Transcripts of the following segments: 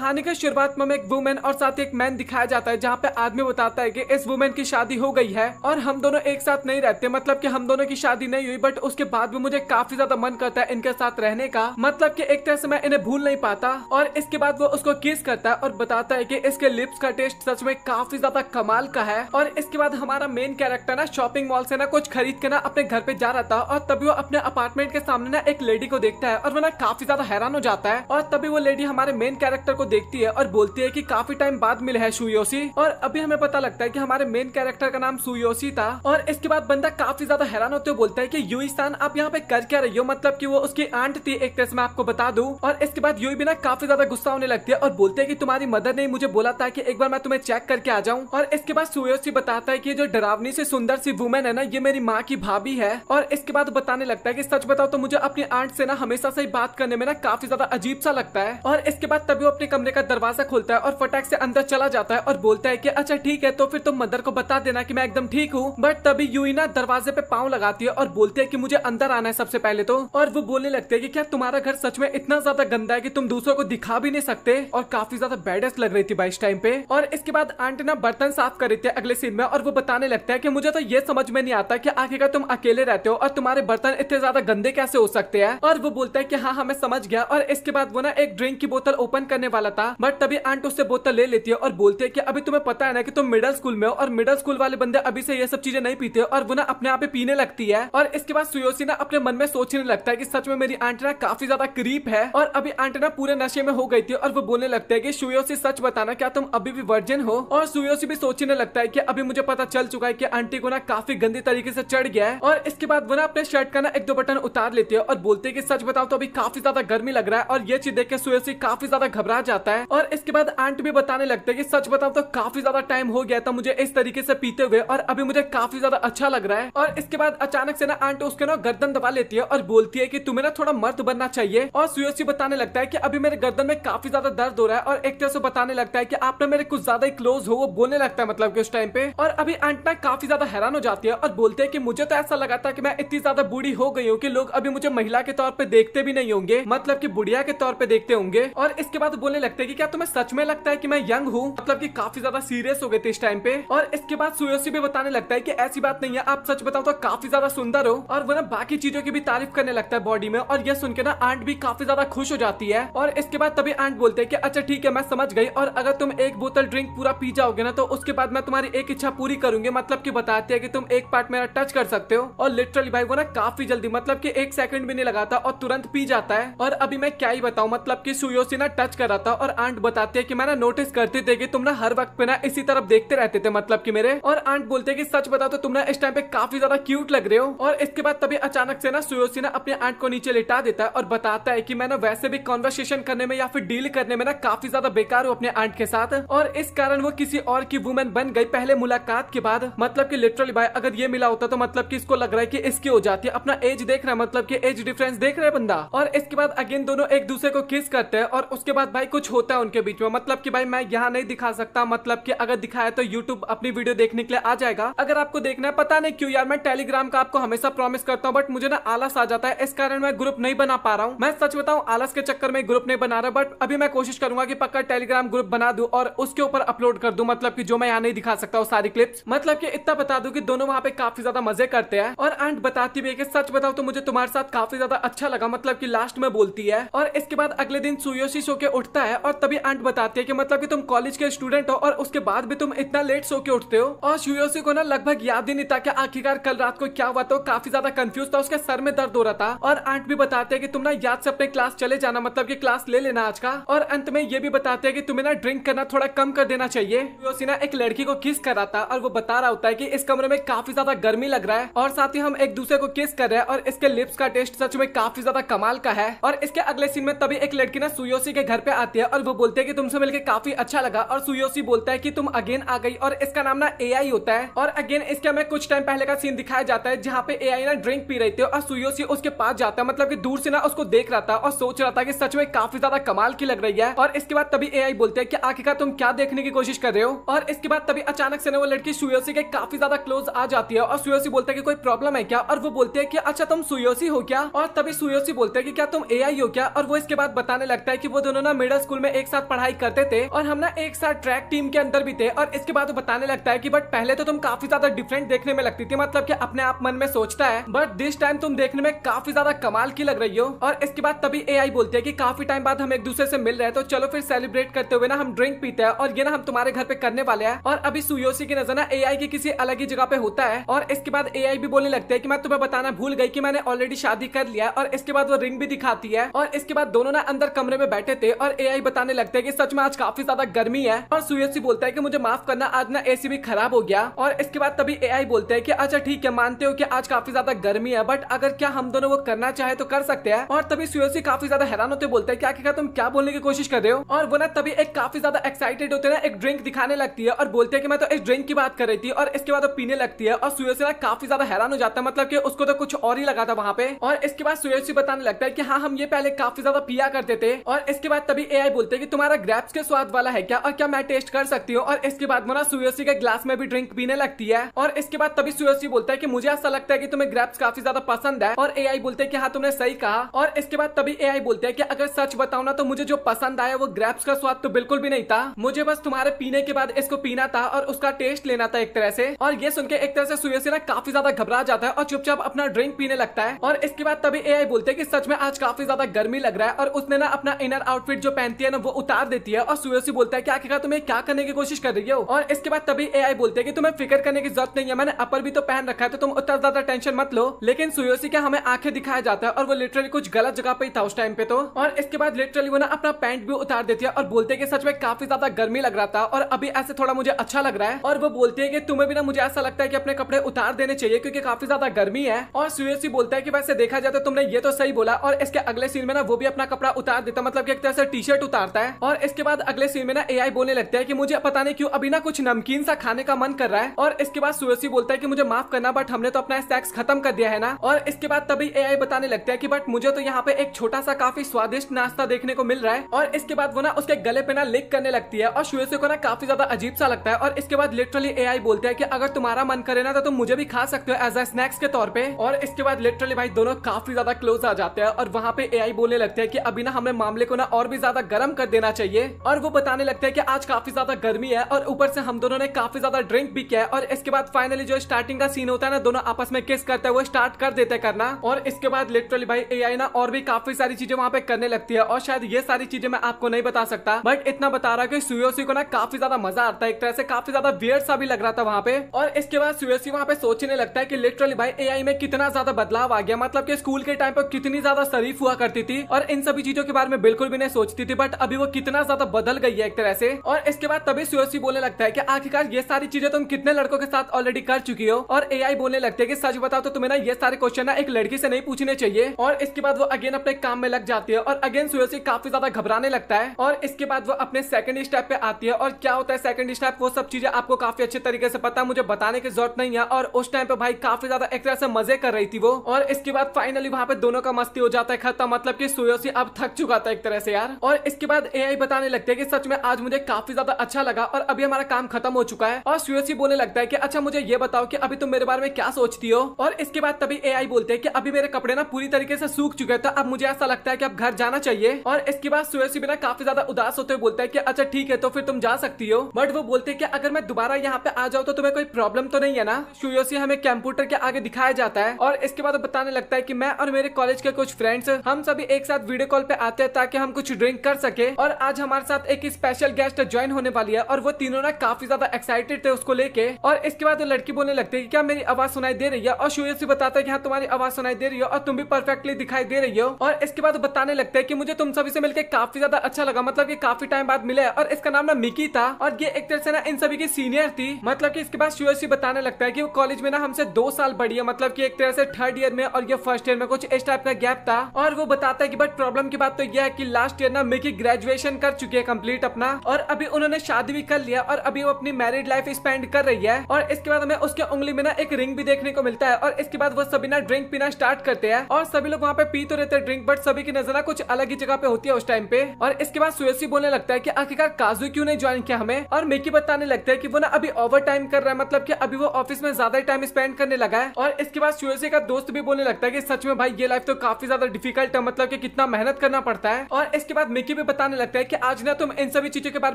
कहानी के शुरुआत में एक वुमेन और साथ ही एक मैन दिखाया जाता है, जहाँ पे आदमी बताता है कि इस वुमेन की शादी हो गई है और हम दोनों एक साथ नहीं रहते, मतलब कि हम दोनों की शादी नहीं हुई, बट उसके बाद भी मुझे काफी ज्यादा मन करता है इनके साथ रहने का, मतलब कि एक तरह से मैं इन्हें भूल नहीं पाता। और इसके बाद वो उसको किस करता है और बताता है कि इसके लिप्स का टेस्ट सच में काफी ज्यादा कमाल का है। और इसके बाद हमारा मेन कैरेक्टर ना शॉपिंग मॉल से ना कुछ खरीद के ना अपने घर पे जा रहा था और तभी वो अपने अपार्टमेंट के सामने ना एक लेडी को देखता है और वो ना काफी ज्यादा हैरान हो जाता है। और तभी वो लेडी हमारे मेन कैरेक्टर को देखती है और बोलती है कि काफी टाइम बाद मिले है सुयोशी। और अभी हमें पता लगता है कि हमारे मेन कैरेक्टर का नाम सुयोशी था। और इसके बाद बंदा काफी ज्यादा हैरान होते हुए बोलता है कि यूई-सान आप यहाँ पे कर क्या रही हो, मतलब कि वो उसकी आंट थी एक तरह से, मैं आपको बता दूं। और इसके बाद यूई भी ना काफी ज्यादा गुस्सा होने लगती है और बोलते है कि तुम्हारी मदर ने मुझे बोला था कि एक बार मैं तुम्हें चेक करके आ जाऊं। और इसके बाद सुयोशी बताता है कि जो डरावनी से सुंदर सी वुमेन है ना, ये मेरी माँ की भाभी है। और इसके बाद बताने लगता है कि सच बताओ तो मुझे अपनी आंट से ना हमेशा से बात करने में ना काफी ज्यादा अजीब सा लगता है। और इसके बाद तभी वो अपने कमरे का दरवाजा खोलता है और फटाक से अंदर चला जाता है और बोलता है कि अच्छा ठीक है, तो फिर तुम मदर को बता देना कि मैं एकदम ठीक हूँ। बट तभी यूई ना दरवाजे पे पाँव लगाती है और बोलती है कि मुझे अंदर आना है सबसे पहले तो। और वो बोलने लगते हैं कि क्या तुम्हारा घर सच में इतना ज्यादा गंदा है कि तुम दूसरों को दिखा भी नहीं सकते। और काफी ज्यादा बैडेस्ट लग रही थी भाई इस टाइम पे। और इसके बाद आंटी ना बर्तन साफ कर रही थी अगले सीन में और वो बताने लगता है कि मुझे तो ये समझ में नहीं आता कि आखिरकार तुम अकेले रहते हो और तुम्हारे बर्तन इतने ज्यादा गंदे कैसे हो सकते हैं। और वो बोलता है कि हाँ मैं समझ गया। और इसके बाद वो ना एक ड्रिंक की बोतल ओपन करने वाला था, बट तभी आंट उससे बोतल ले लेती है और बोलती है कि अभी तुम्हें पता है ना कि तुम मिडिल स्कूल में हो और मिडिल स्कूल वाले बंदे अभी से ये सब चीजें नहीं पीते। और वो ना अपने आप ही पीने लगती है। और इसके बाद सुयोशी ना अपने मन में सोचने लगता है कि सच में मेरी आंट ना काफी ज्यादा क्रीप है। और अभी आंट ना पूरे नशे में हो गई थी और वो बोलने लगता है कि सुयोशी सच बताना, क्या तुम अभी भी वर्जिन हो। और सुयोशी भी सोचने लगता है कि अभी मुझे पता चल चुका है कि आंटी को ना काफी गंदी तरीके से चढ़ गया है। और इसके बाद वो ना अपने शर्ट का ना एक दो बटन उतार लेती है और बोलते है कि सच बताओ तो अभी काफी ज्यादा गर्मी लग रहा है। और ये चीज देख के सुयोशी काफी ज्यादा घबरा जाता है। और इसके बाद आंट भी बताने लगते हैं कि सच बताओ तो काफी ज्यादा टाइम हो गया था मुझे इस तरीके से पीते हुए और अभी मुझे काफी ज्यादा अच्छा लग रहा है। और इसके बाद अचानक से ना आंट उसके ना गर्दन दबा लेती है और बोलती है कि तुम्हें ना थोड़ा मर्द बनना चाहिए। और सुयोशी बताने लगता है कि अभी मेरे गर्दन में काफी ज्यादा दर्द हो रहा है और एक तरह से बताने लगता है कि आप ना मेरे कुछ ज्यादा ही क्लोज हो, वो बोलने लगता है मतलब कि उस टाइम पे। और अभी आंट ना काफी ज्यादा हैरान हो जाती है और बोलते है कि मुझे तो ऐसा लगा था कि मैं इतनी ज्यादा बूढ़ी हो गई हूँ कि लोग अभी मुझे महिला के तौर पे देखते भी नहीं होंगे, मतलब कि बुढ़िया के तौर पे देखते होंगे। और इसके बाद बोलने लगते हैं कि क्या तुम्हें सच में लगता है कि मैं यंग हूँ, मतलब कि काफी ज्यादा सीरियस हो गए थे इस टाइम पे। और इसके बाद सुयोशी भी बताने लगता है कि ऐसी बात नहीं है, आप सच बताओ तो काफी ज्यादा सुंदर हो। और वो ना बाकी चीजों की भी तारीफ करने लगता है बॉडी में। और ये सुन के ना आंट भी काफी ज्यादा खुश हो जाती है। और इसके बाद तभी आंट बोलते हैं कि अच्छा ठीक है मैं समझ गई, और अगर तुम एक बोतल ड्रिंक पूरा पी जाओगे ना तो उसके बाद मैं तुम्हारी एक इच्छा पूरी करूंगी, मतलब कि बताते हैं कि तुम एक पार्ट मेरा टच कर सकते हो। और लिटरली भाई वो ना काफी जल्दी, मतलब कि एक सेकंड भी नहीं लगाता और तुरंत पी जाता है। और अभी मैं क्या ही बताऊं, मतलब कि सुयोशी ना टच कर रहा था और आंट बताती है कि मैं ना नोटिस करते थे कि तुम ना हर वक्त पे ना इसी तरफ देखते रहते थे, मतलब कि मेरे। और आंट बोलते हैं कि सच बताओ तो तुम ना इस टाइम पे काफी ज्यादा क्यूट लग रहे हो। और इसके बाद तभी अचानक से ना सुयोशी ना अपने आंट को नीचे लिटा देता है और बताता है कि मैं ना वैसे भी कॉन्वर्सेशन करने में या फिर डील करने में ना काफी ज्यादा बेकार हूँ अपने आंट के साथ, और इस कारण वो किसी और की वुमेन बन गई पहले मुलाकात के बाद। मतलब कि लिटरली भाई अगर ये मिला होता तो मतलब कि इसको लग रहा है कि इसकी हो जाती है। अपना एज देख रहा है, मतलब कि एज डिफरेंस देख रहा है बंदा। और इसके बाद अगेन दोनों एक दूसरे को किस करते हैं और उसके बाद भाई कुछ होता है उनके बीच में, मतलब कि भाई मैं यहाँ नहीं दिखा सकता, मतलब कि अगर दिखाया तो यूट्यूब अपनी वीडियो देखने के लिए आ जाएगा। अगर आपको देखना है, पता नहीं क्यों यार मैं टेलीग्राम का आपको हमेशा प्रॉमिस करता हूँ, बट मुझे ना आलस आ जाता है, इस कारण मैं ग्रुप नहीं बना पा रहा हूँ। मैं सच बताऊँ आलस के चक्कर में ग्रुप नहीं बना रहा, बट अभी मैं कोशिश करूंगा कि पक्का टेलीग्राम ग्रुप बना दूं और उसके ऊपर अपलोड कर दूं, मतलब कि जो मैं यहाँ नहीं दिखा सकता वो सारी क्लिप्स। मतलब कि इतना बता दूं कि दोनों वहाँ पे काफी ज्यादा मजे करते हैं। और आंट बताती भी है कि सच बताओ तो मुझे तुम्हारे साथ काफी ज्यादा अच्छा लगा, मतलब कि लास्ट में बोलती है। और इसके बाद अगले दिन सुयोशी सो के उठता है और तभी आंट बताती है कि मतलब कि तुम कॉलेज के स्टूडेंट हो और उसके बाद भी तुम इतना लेट सो के उठते हो। और सुयोशी को ना लगभग याद ही नहीं था कि आखिरकार कल रात को क्या हुआ, तो काफी ज्यादा कंफ्यूज था, उसके सर में दर्द हो रहा था। और आंट भी बताते हैं कि तुम ना याद से अपने क्लास चले जाना, मतलब कि क्लास ले लेना आज का। और अंत में ये भी बताते हैं कि तुम्हें ना ड्रिंक करना थोड़ा कम कर देना चाहिए। सुयोशी ना एक लड़की को किस कर रहा था और वो बता रहा होता है कि इस कमरे में काफी ज्यादा गर्मी लग रहा है और साथ ही हम एक दूसरे को किस कर रहे हैं और इसके लिप्स का टेस्ट सच में काफी ज्यादा कमाल का है। और इसके अगले सीन में तभी एक लड़की ना सुयोशी के घर पे आती है और वो बोलते हैं कि तुमसे मिलकर काफी अच्छा लगा। और सुयोशी बोलता है कि तुम अगेन आ गई, और इसका नाम ना एआई होता है। और अगेन इसके हमें कुछ टाइम पहले का सीन दिखाया जाता है जहाँ पे एआई ना ड्रिंक पी रही थी और सुयोशी उसके पास जाता है, मतलब कि दूर से ना उसको देख रहा था और सोच रहा था कि सच में काफी ज्यादा कमाल की लग रही है। और इसके बाद तभी एआई बोलते हैं कि आखिरकार तुम क्या देखने की कोशिश कर रहे हो। और इसके बाद तभी अचानक से ना वो लड़की सुयोशी के काफी ज्यादा क्लोज आ जाती है और सुयोशी बोलता है कि कोई प्रॉब्लम है क्या, और वो बोलते हैं कि अच्छा तुम सुयोशी हो क्या। और तभी सुयोशी बोलते हैं कि क्या तुम एआई हो क्या। और वो इसके बाद बताने लगता है कि वो दोनों ना मिडिल स्कूल में एक साथ पढ़ाई करते थे और हम ना एक साथ ट्रैक टीम के अंदर भी थे। और इसके बाद वो बताने लगता है कि बट पहले तो तुम काफी ज्यादा डिफरेंट देखने में लगती थी, मतलब कि अपने आप मन में सोचता है, बट दिस टाइम तुम देखने में काफी ज्यादा कमाल की लग रही हो। और इसके बाद तभी एआई बोलते हैं कि काफी टाइम बाद हम एक दूसरे से मिल रहे हैं, तो चलो फिर सेलिब्रेट करते हुए ना हम ड्रिंक पीते हैं और ये ना हम तुम्हारे घर पे करने वाले हैं। और अभी सुयोशी की नजर ना एआई की किसी अलग ही जगह पे होता है और इसके बाद एआई भी बोलने लगता है कि मैं तुम्हें बताना भूल गई कि मैंने ऑलरेडी शादी कर लिया। और इसके बाद वो रिंग भी दिखाती है और इसके बाद दोनों ना अंदर कमरे में बैठे थे और एआई बताने लगता है कि सच में आज काफी ज्यादा गर्मी है। और सुयोशी बोलता है कि मुझे माफ करना, आज ना एसी भी खराब हो गया। और इसके बाद तभी एआई बोलते हैं कि अच्छा ठीक है, मानते हो कि आज काफी ज्यादा गर्मी है, बट अगर क्या हम दोनों वो करना चाहे तो कर सकते हैं। और तभी सुयोशी काफी ज्यादा हैरान होते बोलते हैं कि आखिरकार तुम क्या बोलने की कोशिश कर रहे हो। और वो ना तभी एक काफी ज्यादा एक्साइटेड होते ना एक ड्रिंक दिखाने लगती है और बोलते हैं कि मैं तो इस ड्रिंक की बात कर रही थी। और इसके बाद वो पीने लगती है और सुयोशी ना काफी ज्यादा हैरान हो जाता है, मतलब कि उसको तो कुछ और ही लगा था वहां पे। और इसके बाद सुयोशी बताने लगता है कि हाँ, हम ये पहले काफी ज्यादा पिया करते थे। और इसके बाद तभी एआई बोलते हैं कि तुम्हारा ग्रेप्स के स्वाद वाला है क्या, और क्या मैं टेस्ट कर सकती हूँ। और इसके बाद वो ना सुयोशी के ग्लास में भी ड्रिंक पीने लगती है। और इसके बाद तभी सुयोशी बोलता है कि मुझे ऐसा लगता है कि तुम्हें ग्रेप्स काफी ज्यादा पसंद है। और एआई बोलते हैं कि हाँ, तुमने सही कहा। और इसके बाद तभी एआई बोलते हैं कि अगर सच बताऊं ना तो मुझे जो पसंद आया वो ग्रेप्स का स्वाद तो बिल्कुल भी नहीं था, मुझे बस तुम्हारे पीने के बाद इसको पीना था और उसका टेस्ट लेना था एक तरह से। और ये सुन के एक तरह से सुयोशी ना काफी ज्यादा घबरा जाता है और चुपचाप अपना ड्रिंक पीने लगता है। और इसके बाद तभी एआई बोलते हैं कि सच में आज काफी ज्यादा गर्मी लग रहा है। और उसने ना अपना इनर आउटफिट जो पहनती है ना वो उतार देती है। और सुयोशी बोलता है कि आखिरकार तुम्हें क्या करने की कोशिश कर रही हो। और इसके बाद तभी एआई बोलते हैं कि तुम्हें फिक्र करने की जरूरत नहीं है, मैंने अपर भी तो पहन रखा है, तो तुम उतना ज्यादा टेंशन मत लो। लेकिन सुयोशी क्या हमें आंखें दिखाया जाता है और वो लिटरली कुछ गलत जगह पे ही था उस टाइम पे तो। और इसके बाद लिटरली वो ना अपना पैंट भी उतार देती है और बोलते हैं कि सच में काफी ज्यादा गर्मी लग रहा था और अभी ऐसे थोड़ा मुझे अच्छा लग रहा है। और वो बोलती है कि तुम्हें भी ना, मुझे ऐसा लगता है कि अपने कपड़े उतार देने चाहिए क्योंकि काफी ज्यादा गर्मी है। और सुयोशी बोलता है कि वैसे देखा जाए तो तुमने ये तो सही बोला। और इसके अगले सीन में ना वो भी अपना कपड़ा उतार देता, मतलब कि एक तरह से टी शर्ट उतारता है। और इसके बाद अगले सीन में ना एआई बोलने लगता है कि मुझे पता नहीं क्यों अभी ना कुछ नमकीन सा खाने का मन कर रहा है। और इसके बाद सुयोशी बोलता है कि मुझे माफ करना, बट हमने तो अपना स्नैक्स खत्म कर दिया है ना। और इसके बाद तभी एआई बताने लगता है कि बट मुझे तो यहाँ पे एक छोटा सा काफी स्वादिष्ट नाश्ता देखने को मिल रहा है। और इसके बाद वो ना उसके गले पे ना लिक करने लगती है और सुयोशी को ना काफी ज्यादा अजीब सा लगता है। और इसके बाद लिटरली एआई बोलता है कि अगर तुम्हारा मन करे ना तो तुम मुझे भी खा सकते हो एज अ स्नैक्स के तौर पे। और इसके बाद लिटरली भाई दोनों काफी ज्यादा क्लोज आ जाते हैं और वहाँ पे एआई बोलने लगते हैं कि अभी ना हमें मामले को ना और भी ज्यादा गर्म कर देना चाहिए। और वो बताने लगते हैं कि आज काफी ज्यादा गर्मी है और ऊपर से हम दोनों ने काफी ज्यादा ड्रिंक भी किया है। और इसके बाद फाइनली जो स्टार्टिंग का सीन होता है ना, दोनों आपस में किस करते हैं वो स्टार्ट कर देते करना। और इसके बाद लिटरली भाई एआई ना और भी काफी सारी चीजें वहाँ पे करने लगती है। और शायद ये सारी चीजें मैं आपको नहीं बता सकता, बट इतना बता रहा कि सुयोशी को ना काफी ज्यादा मजा आता है, एक तरह से काफी ज्यादा वियर्ड सा भी लग रहा था वहाँ पे। और इसके बाद सुयोशी वहाँ पे सोचने लगता है कि लिटरली भाई एआई में कितना ज्यादा बदलाव आ गया, मतलब कि स्कूल के टाइम पर कितनी ज्यादा शरीफ हुआ करती थी और इन सभी चीजों के बारे में बिल्कुल भी नहीं सोचती थी, बट अभी वो कितना ज्यादा बदल गई है एक तरह से। और इसके बाद तभी सुयोशी बोलने लगता है कि आखिरकार ये सारी चीजें तुम कितने लड़कों के साथ ऑलरेडी कर चुकी हो। और एआई बोलने लगते हैं कि सच बताओ तो तुम्हें ना ये सारे क्वेश्चन ना एक लड़की से नहीं पूछने चाहिए। और इसके बाद वो अगेन अपने काम में लग जाती है और अगेन सुयोशी काफी ज्यादा घबराने लगता है। और इसके बाद वो अपने सेकंड स्टेप पे आती है। और क्या होता है सेकंड स्टेप, वो सब चीजें आपको काफी अच्छे तरीके से पता है, मुझे बताने की जरूरत नहीं है। और उस टाइम पे भाई काफी ज्यादा एक तरह से मजे कर रही थी वो। और इसके बाद फाइनली वहाँ पे दोनों का मस्ती हो जाता है खत्म, मतलब कि सुयोशी अब थक चुका था एक तरह से यार। और इसके बाद एआई बताने लगते हैं कि सच में आज मुझे काफी ज्यादा अच्छा लगा और अभी हमारा काम खत्म हो चुका है। और सुयोशी बोलने लगता है कि अच्छा मुझे ये बताओ कि अभी तुम मेरे बारे में क्या सोचती हो। और इसके बाद तभी एआई बोलते हैं कि अभी मेरे कपड़े ना पूरी तरीके से सूख चुके हैं, तो अब मुझे ऐसा लगता है कि अब घर जाना चाहिए। और इसके बाद सुयोशी भी ना काफी ज्यादा उदास होते हुए बोलता है कि अच्छा ठीक है, तो फिर तुम जा सकती हो। बट वो बोलते हैं कि अगर मैं दोबारा यहाँ पे आ जाऊँ तो तुम्हें कोई प्रॉब्लम तो नहीं है ना। सुयोशी हमें कंप्यूटर के आगे दिखाया जाता है और इसके बाद बताने लगता है कि मैं और मेरे कॉलेज के कुछ फ्रेंड्स हम सभी एक साथ वीडियो कॉल पे आते हैं ताकि हम कुछ ड्रिंक कर सके। और आज हमारे साथ एक स्पेशल गेस्ट ज्वाइन होने वाली है और वो तीनों ना काफी ज्यादा एक्साइटेड थे उसको लेके। और इसके बाद वो लड़की बोलने लगती है कि क्या मेरी आवाज सुनाई दे रही है। और सुयोशी बताता है कि हाँ तुम्हारी आवाज सुनाई दे रही है और तुम भी परफेक्टली दिखाई दे रही हो। और इसके बाद बताने लगता है कि मुझे तुम सभी से मिलकर काफी ज्यादा अच्छा लगा, मतलब कि काफी टाइम बाद मिले। और इसका नाम ना मिकी था और ये एक तरह से ना इन सभी की सीनियर थी। मतलब कि इसके बाद सुयोशी बताने लगता है कि वो कॉलेज में ना हमसे 2 साल बड़ी है, मतलब कि एक तरह से 3rd ईयर में और ये 1st ईयर में कुछ इस टाइप का गैप था। और वो बताता है कि बट प्रॉब्लम की बात तो यह है कि लास्ट ईयर ना मिकी ग्रेजुएशन कर चुकी है कंप्लीट अपना, और अभी उन्होंने शादी भी कर लिया और अभी वो अपनी मैरिड लाइफ स्पेंड कर रही है। और इसके बाद हमें उसके उंगली में ना एक रिंग भी देखने को मिलता है। और इसके बाद वो सभी ना ड्रिंक पीना स्टार्ट करते हैं और सभी लोग वहाँ पे पी तो रहते हैं ड्रिंक, बट सभी की नजर ना कुछ अलग ही जगह पे होती है उस टाइम पे। और इसके बाद सुयोशी बोलने लगता है कि आखिरकार काजू क्यों नहीं ज्वाइन किया हमें। और मिकी बताने लगता है कि वो ना अभी ओवर टाइम कर रहा है, मतलब कि अभी वो ऑफिस में ज्यादा टाइम स्पेंड करने लगा है। और इसके बाद सुयोशी का दोस्त भी बोलने लगता है कि सच में भाई ये लाइफ तो काफी ज्यादा डिफिकल्ट है, मतलब कि कितना मेहनत करना पड़ता है। और इसके बाद मिकी मिकी भी बताने लगता है कि आज ना तुम इन सभी चीजों के बारे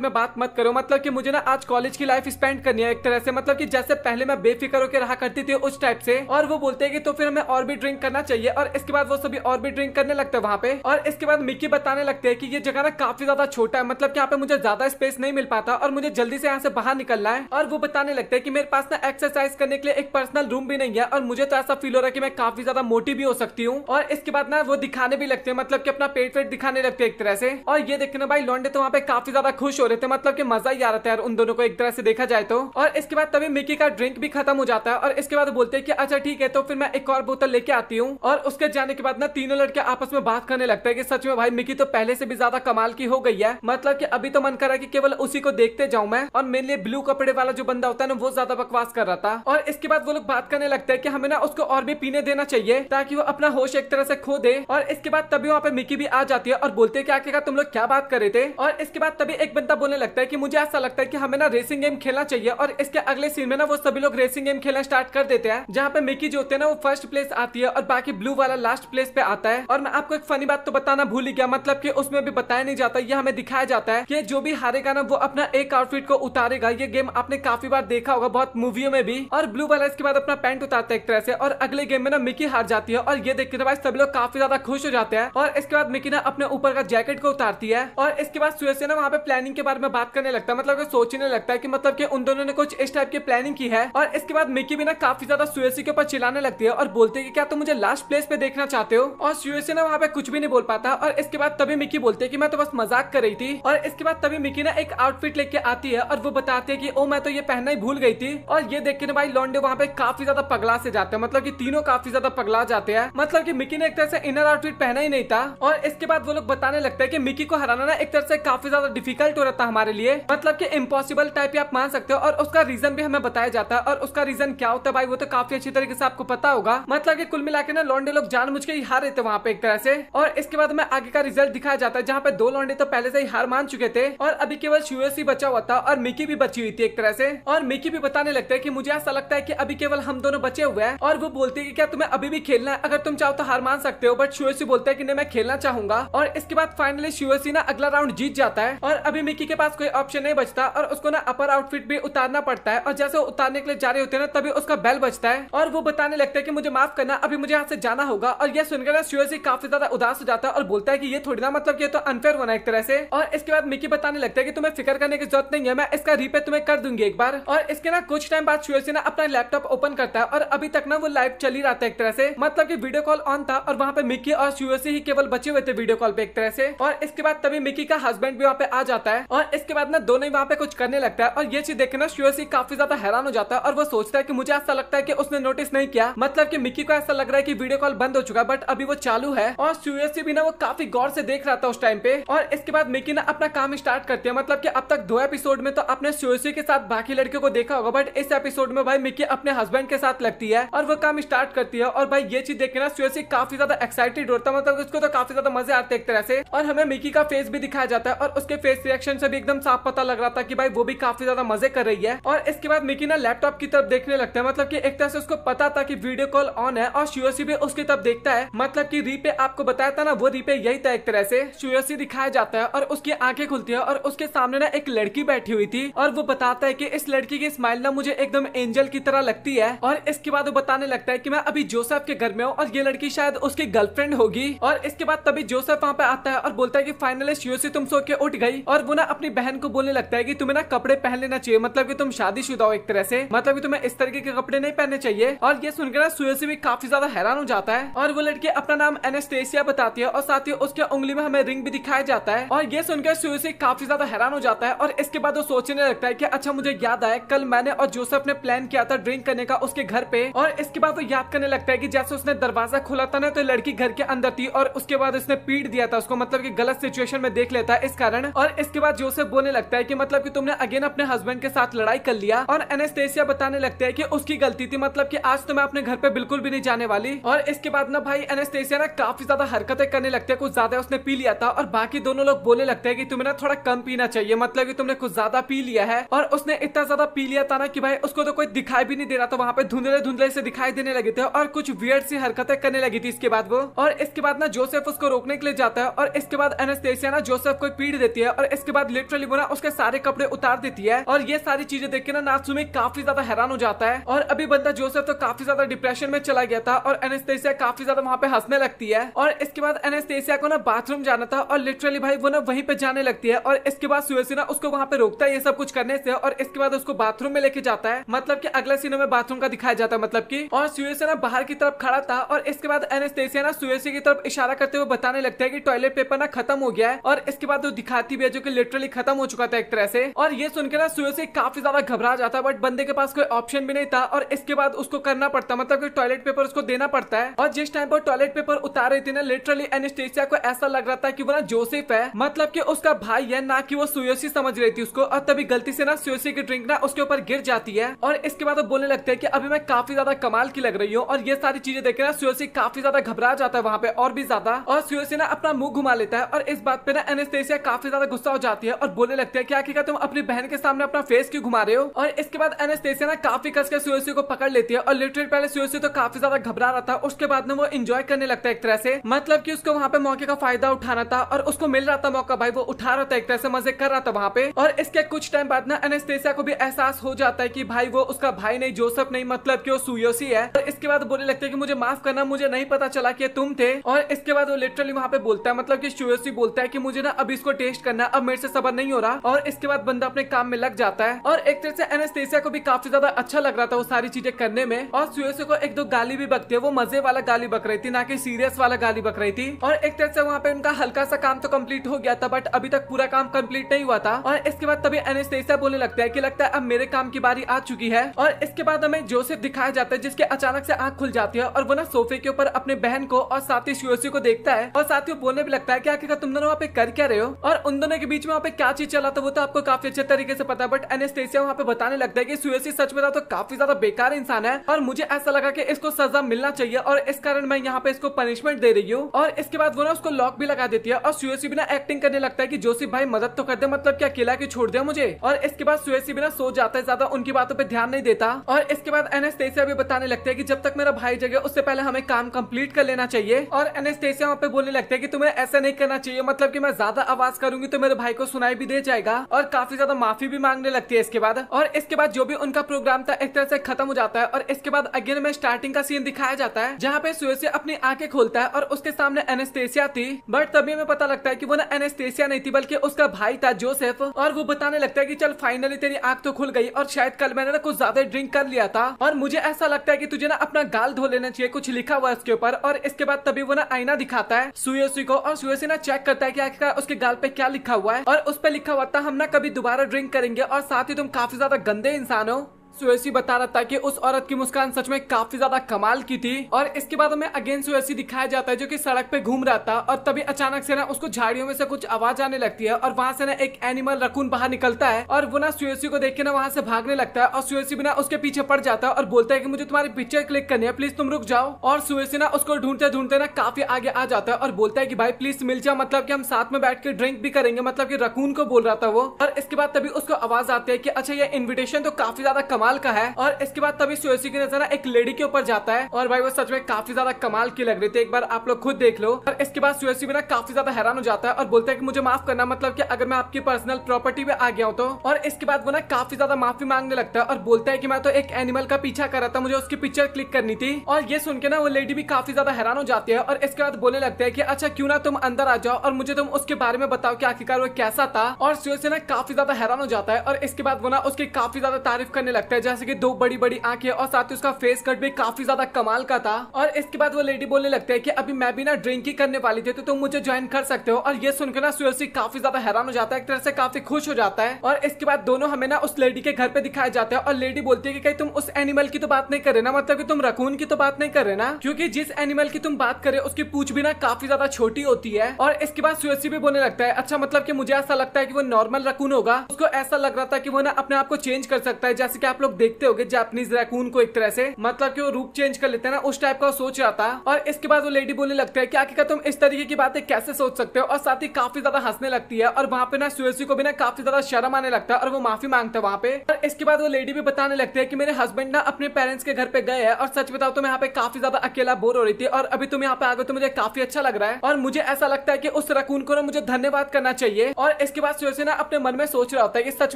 में बात मत करो, मतलब कि मुझे ना आज कॉलेज की लाइफ स्पेंड करनी है एक तरह से, मतलब कि जैसे पहले मैं बेफिक्र होकर रहा करती थी उस टाइप से। और वो बोलते हैं कि तो फिर हमें और भी ड्रिंक करना चाहिए, और इसके बाद वो सभी और भी ड्रिंक करने लगते हैं वहाँ पे। और इसके बाद मिकी बताने लगते हैं कि ये जगह ना काफी ज्यादा छोटा है, मतलब कि यहाँ पे मुझे ज्यादा स्पेस नहीं मिल पाता और मुझे जल्दी से यहाँ से बाहर निकलना है। और वो बताने लगते हैं कि मेरे पास ना एक्सरसाइज करने के लिए एक पर्सनल रूम भी नहीं है, और मुझे तो ऐसा फील हो रहा है कि मैं काफी ज्यादा मोटी भी हो सकती हूँ। और इसके बाद ना वो दिखाने भी लगते हैं, मतलब कि अपना पेट वेट दिखाने लगते हैं एक तरह से। और ये देखना भाई लौंडे तो वहाँ पे काफी ज्यादा खुश हो रहे थे, मतलब कि मजा ही आ रहा था यार उन दोनों को एक तरह से देखा जाए तो। और इसके बाद तभी मिकी का ड्रिंक भी खत्म हो जाता है, और इसके बाद बोलते हैं कि अच्छा ठीक है तो फिर मैं एक और बोतल लेके आती हूँ। और उसके जाने के बाद ना तीनों लड़के आपस में बात करने लगते हैं कि सच में भाई मिकी तो पहले से भी ज्यादा कमाल की हो गई है, मतलब कि अभी तो मन कर रहा है कि केवल उसी को देखते जाऊं मैं। और मेरे लिए ब्लू कपड़े वाला जो बंदा होता है ना वो ज्यादा बकवास कर रहा था। और इसके बाद वो लोग बात करने लगते हैं कि हमें ना उसको और भी पीने देना चाहिए ताकि वो अपना होश एक तरह से खो दे। और इसके बाद तभी वहाँ पे मिकी भी आ जाती है और बोलते हैं कि आखिरकार तुम लोग क्या बात कर रहे थे। और इसके बाद तभी एक बंदा बोलने लगता है कि मुझे ऐसा लगता है कि हमें ना रेसिंग गेम खेलना चाहिए। और इसके अगले सीन में ना वो सभी लोग रेसिंग गेम खेलना स्टार्ट कर देते हैं, जहाँ पे मिकी जो होते हैं ना वो फर्स्ट प्लेस आती है और बाकी ब्लू वाला लास्ट प्लेस पे आता है। और मैं आपको एक फनी बात तो बताना भूल ही गया, मतलब कि उसमें भी बताया नहीं जाता, ये हमें दिखाया जाता है कि जो भी हारेगा ना वो अपना एक आउटफिट को उतारेगा। ये गेम आपने काफी बार देखा होगा, बहुत मूवियों में भी। और ब्लू वाला इसके बाद अपना पैंट उतारता है एक तरह से, और अगले गेम में ना मिकी हार जाती है। और ये देख के भाई सभी लोग काफी ज्यादा खुश हो जाते हैं। और इसके बाद मिकी ना अपने ऊपर का जैकेट को उतारती है, और इसके बाद सुयस ना वहाँ पे प्लानिंग के बारे में बात करने लगता है, मतलब सोचने लगता है कि मतलब कि उन दोनों ने कुछ इस टाइप की प्लानिंग की है। और इसके बाद मिकी भी ना काफी ज्यादा सुयसी के ऊपर चिल्लाने लगती है और बोलते हैं कि क्या तुम मुझे लास्ट प्लेस पे देखना चाहते हो। और सुयसी ना वहाँ पे कुछ भी नहीं बोल पाता। और इसके बाद तभी मिकी बोलते हैं कि मैं तो बस मजाक कर रही थी। और इसके बाद तभी मिकी ना एक आउटफिट लेके आती है और वो बताती है कि ओ मैं तो ये पहनना ही भूल गई थी। और ये देख के ना भाई लॉन्डे वहाँ पे काफी ज्यादा पगला से जाते हैं, मतलब कि तीनों काफी ज्यादा पगला जाते हैं, मतलब कि मिकी ने एक तरह से इनर आउटफिट पहना ही नहीं था। और इसके बाद वो लोग बताने लगते हैं कि मिकी को हराना ना एक तरह से काफी ज्यादा डिफिकल्ट हो रहा था हमारे लिए, मतलब कि इम्पॉसिबल टाइप आप मान सकते हो। और उसका रीजन भी हमें बताया जाता है, और उसका रीजन क्या होता है भाई वो तो काफी अच्छी तरीके से आपको पता होगा, मतलब कि कुल मिला के ना लॉन्डे लोग जानबूझ के ही हार रहे थे वहाँ पे एक तरह से। और इसके बाद में आगे का रिजल्ट दिखाया जाता है, जहाँ पे दो लॉन्डे तो पहले से ही हार मान चुके थे और अभी केवल सुयस ही बचा हुआ था और मिकी भी बची हुई थी एक तरह से। और मिकी भी बताने लगता है कि मुझे ऐसा लगता है कि अभी केवल हम दोनों बचे हुए हैं। और वो बोलते हैं कि क्या तुम्हें अभी भी खेलना है, अगर तुम चाहो तो हार मान सकते हो। बट सुयस बोलता है कि नहीं मैं खेलना चाहूंगा। और इसके बाद फाइनली सुयस ना अगला राउंड जीत जाता है, और अभी मिकी के पास कोई ऑप्शन नहीं बचता और उसको ना अपर आउटफिट भी उतारना पड़ता है। और जैसे उतारने के लिए जा रहे होते हैं ना तभी उसका बेल बजता है, और वो बताने लगता है कि मुझे माफ करना अभी मुझे यहाँ से जाना होगा। और ये सुनकर ना सुयस काफी ज्यादा उदास हो जाता है और बोलता है कि ये थोड़ी ना मतलब ये तो अनफेयर होना एक तरह से। और इसके बाद मिकी बताने लगता है कि तुम्हें फिक्र करने की जरूरत नहीं है, मैं इसका रीपे तुम्हें कर दूंगी एक बार। और इसके ना कुछ टाइम बाद सुयस ना अपना लैपटॉप ओपन करता है, और अभी तक ना वो लाइव चल ही रहा था एक तरह से, मतलब कि वीडियो कॉल ऑन था और वहाँ पे मिकी और सुयस ही केवल बचे हुए थे वीडियो कॉल पे एक तरह से। और इसके बाद तभी मिकी का हस्बैंड भी वहाँ पे आ जाता है, और इसके बाद ना दोनों ही वहाँ पे कुछ करने लगता है। और ये चीज देख ना सुयस काफी ज्यादा हैरान हो जाता है, और वो सोचता है कि मुझे ऐसा लगता है कि उसने नोटिस नहीं किया, मतलब कि मिकी को ऐसा लग रहा है कि वीडियो कॉल बंद हो चुका है बट अभी वो चालू है। और सुयस भी ना वो काफी गौर से देख रहा था उस टाइम पे। और इसके बाद मिकी ना अपना काम स्टार्ट करती है, मतलब कि अब तक 2 एपिसोड में तो आपने सुयस के साथ बाकी लड़कियों को देखा होगा, बट इस एपिसोड में भाई मिकी अपने हस्बैंड के साथ लगती है और वो काम स्टार्ट करती है। और भाई ये चीज देख के ना सुयस काफी ज्यादा एक्साइटेड होता है, मतलब उसको तो काफी ज्यादा मजे आते हैं एक तरह से। और हमें मिकी का फेस भी दिखाया जाता है, और उसके फेस रिएक्शन से भी एकदम साफ पता लग रहा था कि भाई वो भी काफी ज्यादा मजे कर रही है। और इसके बाद मिकी ना लैपटॉप की तरफ देखने लगता है, मतलब कि एक तरह से उसको पता था कि वीडियो कॉल ऑन है, और सुयस भी उसकी तरफ देखता है, मतलब कि रीपे आपको बताया था ना वो रीपे यही था एक तरह से। सुयस दिखाया जाता है और उसकी आंखें खुलती है, और उसके सामने ना एक लड़की बैठी हुई थी, और वो बताता है कि इस लड़की की स्माइल ना मुझे एकदम एंजल की तरह लगती है। और इसके बाद वो बताने लगता है कि मैं अभी जोसेफ के घर में हूँ और ये लड़की शायद उसकी गर्लफ्रेंड होगी। और इसके बाद तभी जोसेफ वहाँ पे आता है और बोलता है कि फाइनली सुयस तुम सो के उठ गई। और वो ना अपनी बहन को बोलने लगता है कि तुम्हें ना कपड़े पहन लेना चाहिए, मतलब कि तुम शादीशुदा हो एक तरह से, मतलब कि तुम्हें इस तरीके के कपड़े नहीं पहनने चाहिए। और ये सुनकर ना सुयस भी काफी ज्यादा हैरान हो जाता है, और वो लड़की अपना नाम एनास्टेसिया बताती है, और साथ ही उसके उंगली में हमें रिंग भी दिखाया जाता है। और ये सुनकर सुयस काफी ज्यादा हैरान हो जाता है, और इसके बाद वो सोचने लगता है कि अच्छा मुझे याद आया कल मैंने और जोसेफ ने प्लान किया था ड्रिंक करने का उसके घर पे। और इसके बाद वो याद करने लगता है कि जैसे उसने दरवाजा खोला था ना तो लड़की घर के अंदर थी, और उसके बाद उसने पीट दिया था उसको, मतलब कि गलत सिचुएशन में देख लेता है इस कारण। और इसके बाद जोसेफ बोलने लगता है कि मतलब कि तुमने अगेन अपने हस्बैंड के साथ लड़ाई कर लिया। और एनास्टेसिया बताने लगते हैं कि उसकी गलती थी, मतलब कि आज तो मैं अपने घर पे बिल्कुल भी नहीं जाने वाली। और इसके बाद ना भाई एनास्टेसिया ना काफी ज्यादा हरकतें करने लगते हैं, कुछ ज्यादा उसने पी लिया था। और बाकी दोनों लोग बोलने लगते हैं कि तुम्हें ना थोड़ा कम पीना चाहिए, मतलब कि तुमने कुछ ज्यादा पी लिया है। और उसने इतना ज्यादा पी लिया था ना कि भाई उसको तो कोई दिखाई भी नहीं दे रहा था, वहाँ पे धुंधले धुंधले से दिखाई देने लगे थे, और कुछ वियर्ड सी हरकतें करने लगी थी इसके बाद वो। और इसके बाद ना जोसेफ उसको रोकने के लिए जाता है, और इसके बाद एनेस्थेसिया ना जोसेफ को पीट देती है और इसके बाद लिटरली वो ना उसके सारे कपड़े उतार देती है। और ये सारी चीजें देख के ना नात्सुमी काफी ज्यादा हैरान हो जाता है। और अभी बंदा जोसेफ तो काफी ज्यादा डिप्रेशन में चला गया था और एनेस्थेसिया काफी ज्यादा वहाँ पे हंसने लगती है। और इसके बाद एनेस्थेसिया को ना बाथरूम जाना था और लिटरली भाई वो ना वहीं पे जाने लगती है। और इसके बाद सुएसी ना उसको वहाँ पे रोकता है ये सब कुछ करने से और इसके बाद उसको बाथरूम में लेके जाता है। मतलब कि अगले सीनों में बाथरूम का दिखाया जाता है मतलब कि। और सुएसी ना बाहर की तरफ खड़ा था और इसके बाद एनेस्थेसिया ना सुएसी की तरफ इशारा करते हुए बताने लगता है कि टॉयलेट पेपर ना खत्म हो गया है। और इसके बाद वो दिखाती भी है जो कि लिटरली खत्म हो चुका था एक तरह से। और ये सुनकर ना सुएसी काफी ज्यादा घबरा जाता है बट बंदे के पास कोई ऑप्शन भी नहीं था और इसके बाद उसको करना पड़ता मतलब कि टॉयलेट पेपर उसको देना पड़ता है। और जिस टाइम पर टॉयलेट पेपर उतार रही थी ना लिटरली एनेस्थेसिया को ऐसा लग रहा था कि वो ना जोसेफ है मतलब कि उसका भाई है ना कि वो सुयोसी समझ रही थी उसको। और तभी गलती से ना सुयोसी की ड्रिंक ना उसके ऊपर गिर जाती है और इसके बाद वो बोलने लगते हैं कि अभी मैं काफी ज्यादा कमाल की लग रही हूँ। और ये सारी चीजें देख ना सुयोसी काफी ज्यादा घबरा जाता है वहाँ पे और भी ज्यादा। और सुयोसी ना अपना मुंह घुमा लेता है और इस बात पे ना एनेस्थेसिया काफी ज्यादा गुस्सा हो जाती है और बोलने लगते हैं क्या तुम अपनी बहन के सामने अपना फेस क्यों घुमा रहे हो। और इसके बाद एनेस्थेसिया ना काफी कस के सुयोसी को पकड़ लेती है और लिटरली पहले सुयोसी तो काफी ज्यादा घबरा रहा था उसके बाद में वो एंजॉय करने लगता है एक तरह से मतलब कि उसको वहाँ पे मौके का फायदा उठाना था और उसको मिल रहा था मौका भाई वो उठा रहा था एक तरह से मजे कर रहा था वहाँ पे। और इसके कुछ टाइम बाद ना एनेस्थेसिया को भी एहसास हो जाता है कि भाई वो उसका भाई नहीं जोसेफ नहीं मतलब कि वो सुयोसी है। और इसके बाद बोलने लगते हैं कि मुझे माफ करना मुझे नहीं पता चला कि तुम थे। और इसके बाद वो लिटरली वहाँ पे बोलता है मतलब कि सुयोसी बोलता है कि मुझे ना अब इसको टेस्ट करना अब मेरे से सबर नहीं हो रहा। और इसके बाद बंदा अपने काम में लग जाता है और एक तरह से एनेस्थेसिया को भी काफी ज्यादा अच्छा लग रहा था वो सारी चीजें करने में। और सुयोसी को एक दो गाली भी बकती है वो मजे वाला गाली बक रही थी ना कि सीरियस वाला गाली बक रही थी। और एक तरह से वहाँ पे उनका हल्का सा काम तो कंप्लीट हो गया था बट अभी तक पूरा काम कंप्लीट नहीं हुआ था। और इसके बाद तभी एनेस्थेसिया बोलने लगता है कि लगता है अब मेरे काम की बारी आ चुकी है। और इसके बाद हमें जोसेफ दिखाया जाता है जिसके अचानक से आंख खुल जाती है और वो ना सोफे के ऊपर अपने बहन को और साथ ही सुयोसी को देखता है और साथ ही बोलने भी लगता है कि आखिर तुम दोनों वहाँ पे कर क्या रहे हो। और उन दोनों के बीच में वहाँ पे क्या चीज चला था वो तो आपको काफी अच्छे तरीके से पता है बट एनेस्थेसिया वहाँ पे बताने लगता है कि सुयोसी सच में तो काफी ज्यादा बेकार इंसान है और मुझे ऐसा लगा कि इसको सजा मिलना चाहिए और इस कारण मैं यहाँ पे इसको पनिशमेंट दे रही हूँ। और इसके बाद वो ना उसको लॉक भी लगा देती है और सुयोसी भी ना एक्टिंग करने लगता है कि जोसेफ भाई मदद तो कर दे मतलब क्या अकेला की छोड़ दे मुझे। और इसके बाद सुयोसी भी ना सो जाता है ज्यादा उनकी बातों पे ध्यान नहीं देता। और इसके बाद एनेस्थेसिया भी बताने लगते हैं कि जब तक मेरा भाई जगे उससे पहले हमें काम कंप्लीट कर लेना चाहिए। और एनेस्थेसिया वहाँ पे बोलने लगते हैं कि तुम्हें ऐसा नहीं करना चाहिए मतलब कि मैं ज्यादा आवाज करूंगी तो मेरे भाई को सुनाई भी दे जाएगा। और काफी ज्यादा माफी भी मांगने लगती है इसके बाद। और इसके बाद जो भी उनका प्रोग्राम था एक तरह से खत्म हो जाता है और इसके बाद अगेन में स्टार्टिंग का सीन दिखाया जाता है जहाँ पे सुयोसी अपनी आंखें खोलता है और उसके सामने एनेस्थेसिया थी बट तभी हमें पता लगता है कि वो ना एनेस्थेसिया नहीं थी बल्कि उसका भाई था जोसेफ। और वो बताने लगता है कि चल फाइनली तेरी आंख तो खुल गई और शायद कल मैंने ना कुछ ज्यादा ड्रिंक कर लिया था और मुझे ऐसा लगता है कि तुझे ना अपना गाल धो लेना चाहिए कुछ लिखा हुआ है उसके ऊपर। और इसके बाद तभी वो ना आईना दिखाता है सुयोसी को और सुयोसी ना चेक करता है कि आखिर उसके गाल पे क्या लिखा हुआ है और उस पे लिखा हुआ था हम ना कभी दोबारा ड्रिंक करेंगे और साथ ही तुम काफी ज्यादा गंदे इंसान हो। सुएसी बता रहा था कि उस औरत की मुस्कान सच में काफी ज्यादा कमाल की थी। और इसके बाद हमें अगेन सुएसी दिखाया जाता है जो कि सड़क पे घूम रहा था और तभी अचानक से ना उसको झाड़ियों में से कुछ आवाज आने लगती है और वहाँ से ना एक एनिमल रकून बाहर निकलता है और वो ना सुएसी को देख के ना वहाँ से भागने लगता है। और सुएसी भी ना उसके पीछे पड़ जाता है और बोलता है कि मुझे तुम्हारी पिक्चर क्लिक करनी है प्लीज तुम रुक जाओ। और सुएसी ना उसको ढूंढते ढूंढते ना काफी आगे आ जाता है और बोलता है कि भाई प्लीज मिल जाओ मतलब कि हम साथ में बैठ के ड्रिंक भी करेंगे मतलब कि रकून को बोल रहा था वो। और इसके बाद तभी उसको आवाज आती है कि अच्छा ये इन्विटेशन तो काफी ज्यादा कमाल का है। और इसके बाद तभी सुएसी की नजर एक लेडी के ऊपर जाता है और भाई वो सच में काफी ज्यादा कमाल की लग रही थी एक बार आप लोग खुद देख लो। और इसके बाद सुएसी भी ना काफी ज्यादा हैरान हो जाता है और बोलता है कि मुझे माफ करना मतलब कि अगर मैं आपकी पर्सनल प्रॉपर्टी पे आ गया हूँ तो। और इसके बाद वो ना काफी ज्यादा माफी मांगने लगता है और बोलता है कि मैं तो एक एनिमल का पीछा कर रहा था मुझे उसकी पिक्चर क्लिक करनी थी। और ये सुन के ना वो लेडी भी काफी ज्यादा हैरान हो जाती है और इसके बाद बोलने लगता है कि अच्छा क्यों ना तुम अंदर आ जाओ और मुझे तुम उसके बारे में बताओ कि आखिरकार वो कैसा था। और सुएसी ना काफी ज्यादा हैरान हो जाता है और इसके बाद वो ना उसकी काफी ज्यादा तारीफ करने लगता है जैसे कि दो बड़ी बड़ी आंखें और साथ ही उसका फेस कट भी काफी ज्यादा कमाल का था। और इसके बाद वो लेडी बोलने लगते हैं कि अभी मैं भी ना ड्रिंक ही करने वाली थी तो तुम मुझे ज्वाइन कर सकते हो। और ये सुनकर ना सुएसी काफी ज्यादा हैरान हो जाता है एक तरह से काफी खुश हो जाता है। और इसके बाद दोनों हमें ना उस लेडी के घर पे दिखाया जाता है और लेडी बोलती है कि कहीं तुम उस एनिमल की तो बात नहीं कर रहे ना मतलब कि तुम रकून की तो बात नहीं कर रहे ना क्योंकि जिस एनिमल की तुम बात कर रहे हो उसकी पूंछ भी ना काफी ज्यादा छोटी होती है। और इसके बाद सुएसी भी बोलने लगता है अच्छा मतलब कि मुझे ऐसा लगता है कि वो नॉर्मल रकून होगा उसको ऐसा लग रहा था कि वो ना अपने आप को चेंज कर सकता है जैसे कि आप लोग लोग देखते होगे जापानीज रैकून को एक तरह से, मतलब कि वो रूप चेंज कर लेते हैं ना, उस टाइप का सोच रहा था। और इसके बाद वो लेडी बोलने लगता है कि आखिर तुम इस तरीके की बातें कैसे सोच सकते हो, और साथ ही काफी ज्यादा हंसने लगती है। और वहाँ पे ना सुएसी को भी ना काफी ज्यादा शर्म आने लगता है और वो माफी मांगता है वहाँ पे। और इसके बाद वो लेडी भी बताने लगती है कि मेरे हस्बैंड ना अपने पेरेंट्स के घर पे गए हैं, और सच बताओ तो मैं यहाँ पे काफी ज्यादा अकेला बोर हो रही थी, और अभी तुम यहाँ पे आ गए तो मुझे काफी अच्छा लग रहा है, और मुझे ऐसा लगता है कि उस रकून को ना मुझे धन्यवाद करना चाहिए। और इसके बाद सुएसी ना अपने मन में सोच रहा होता है कि सच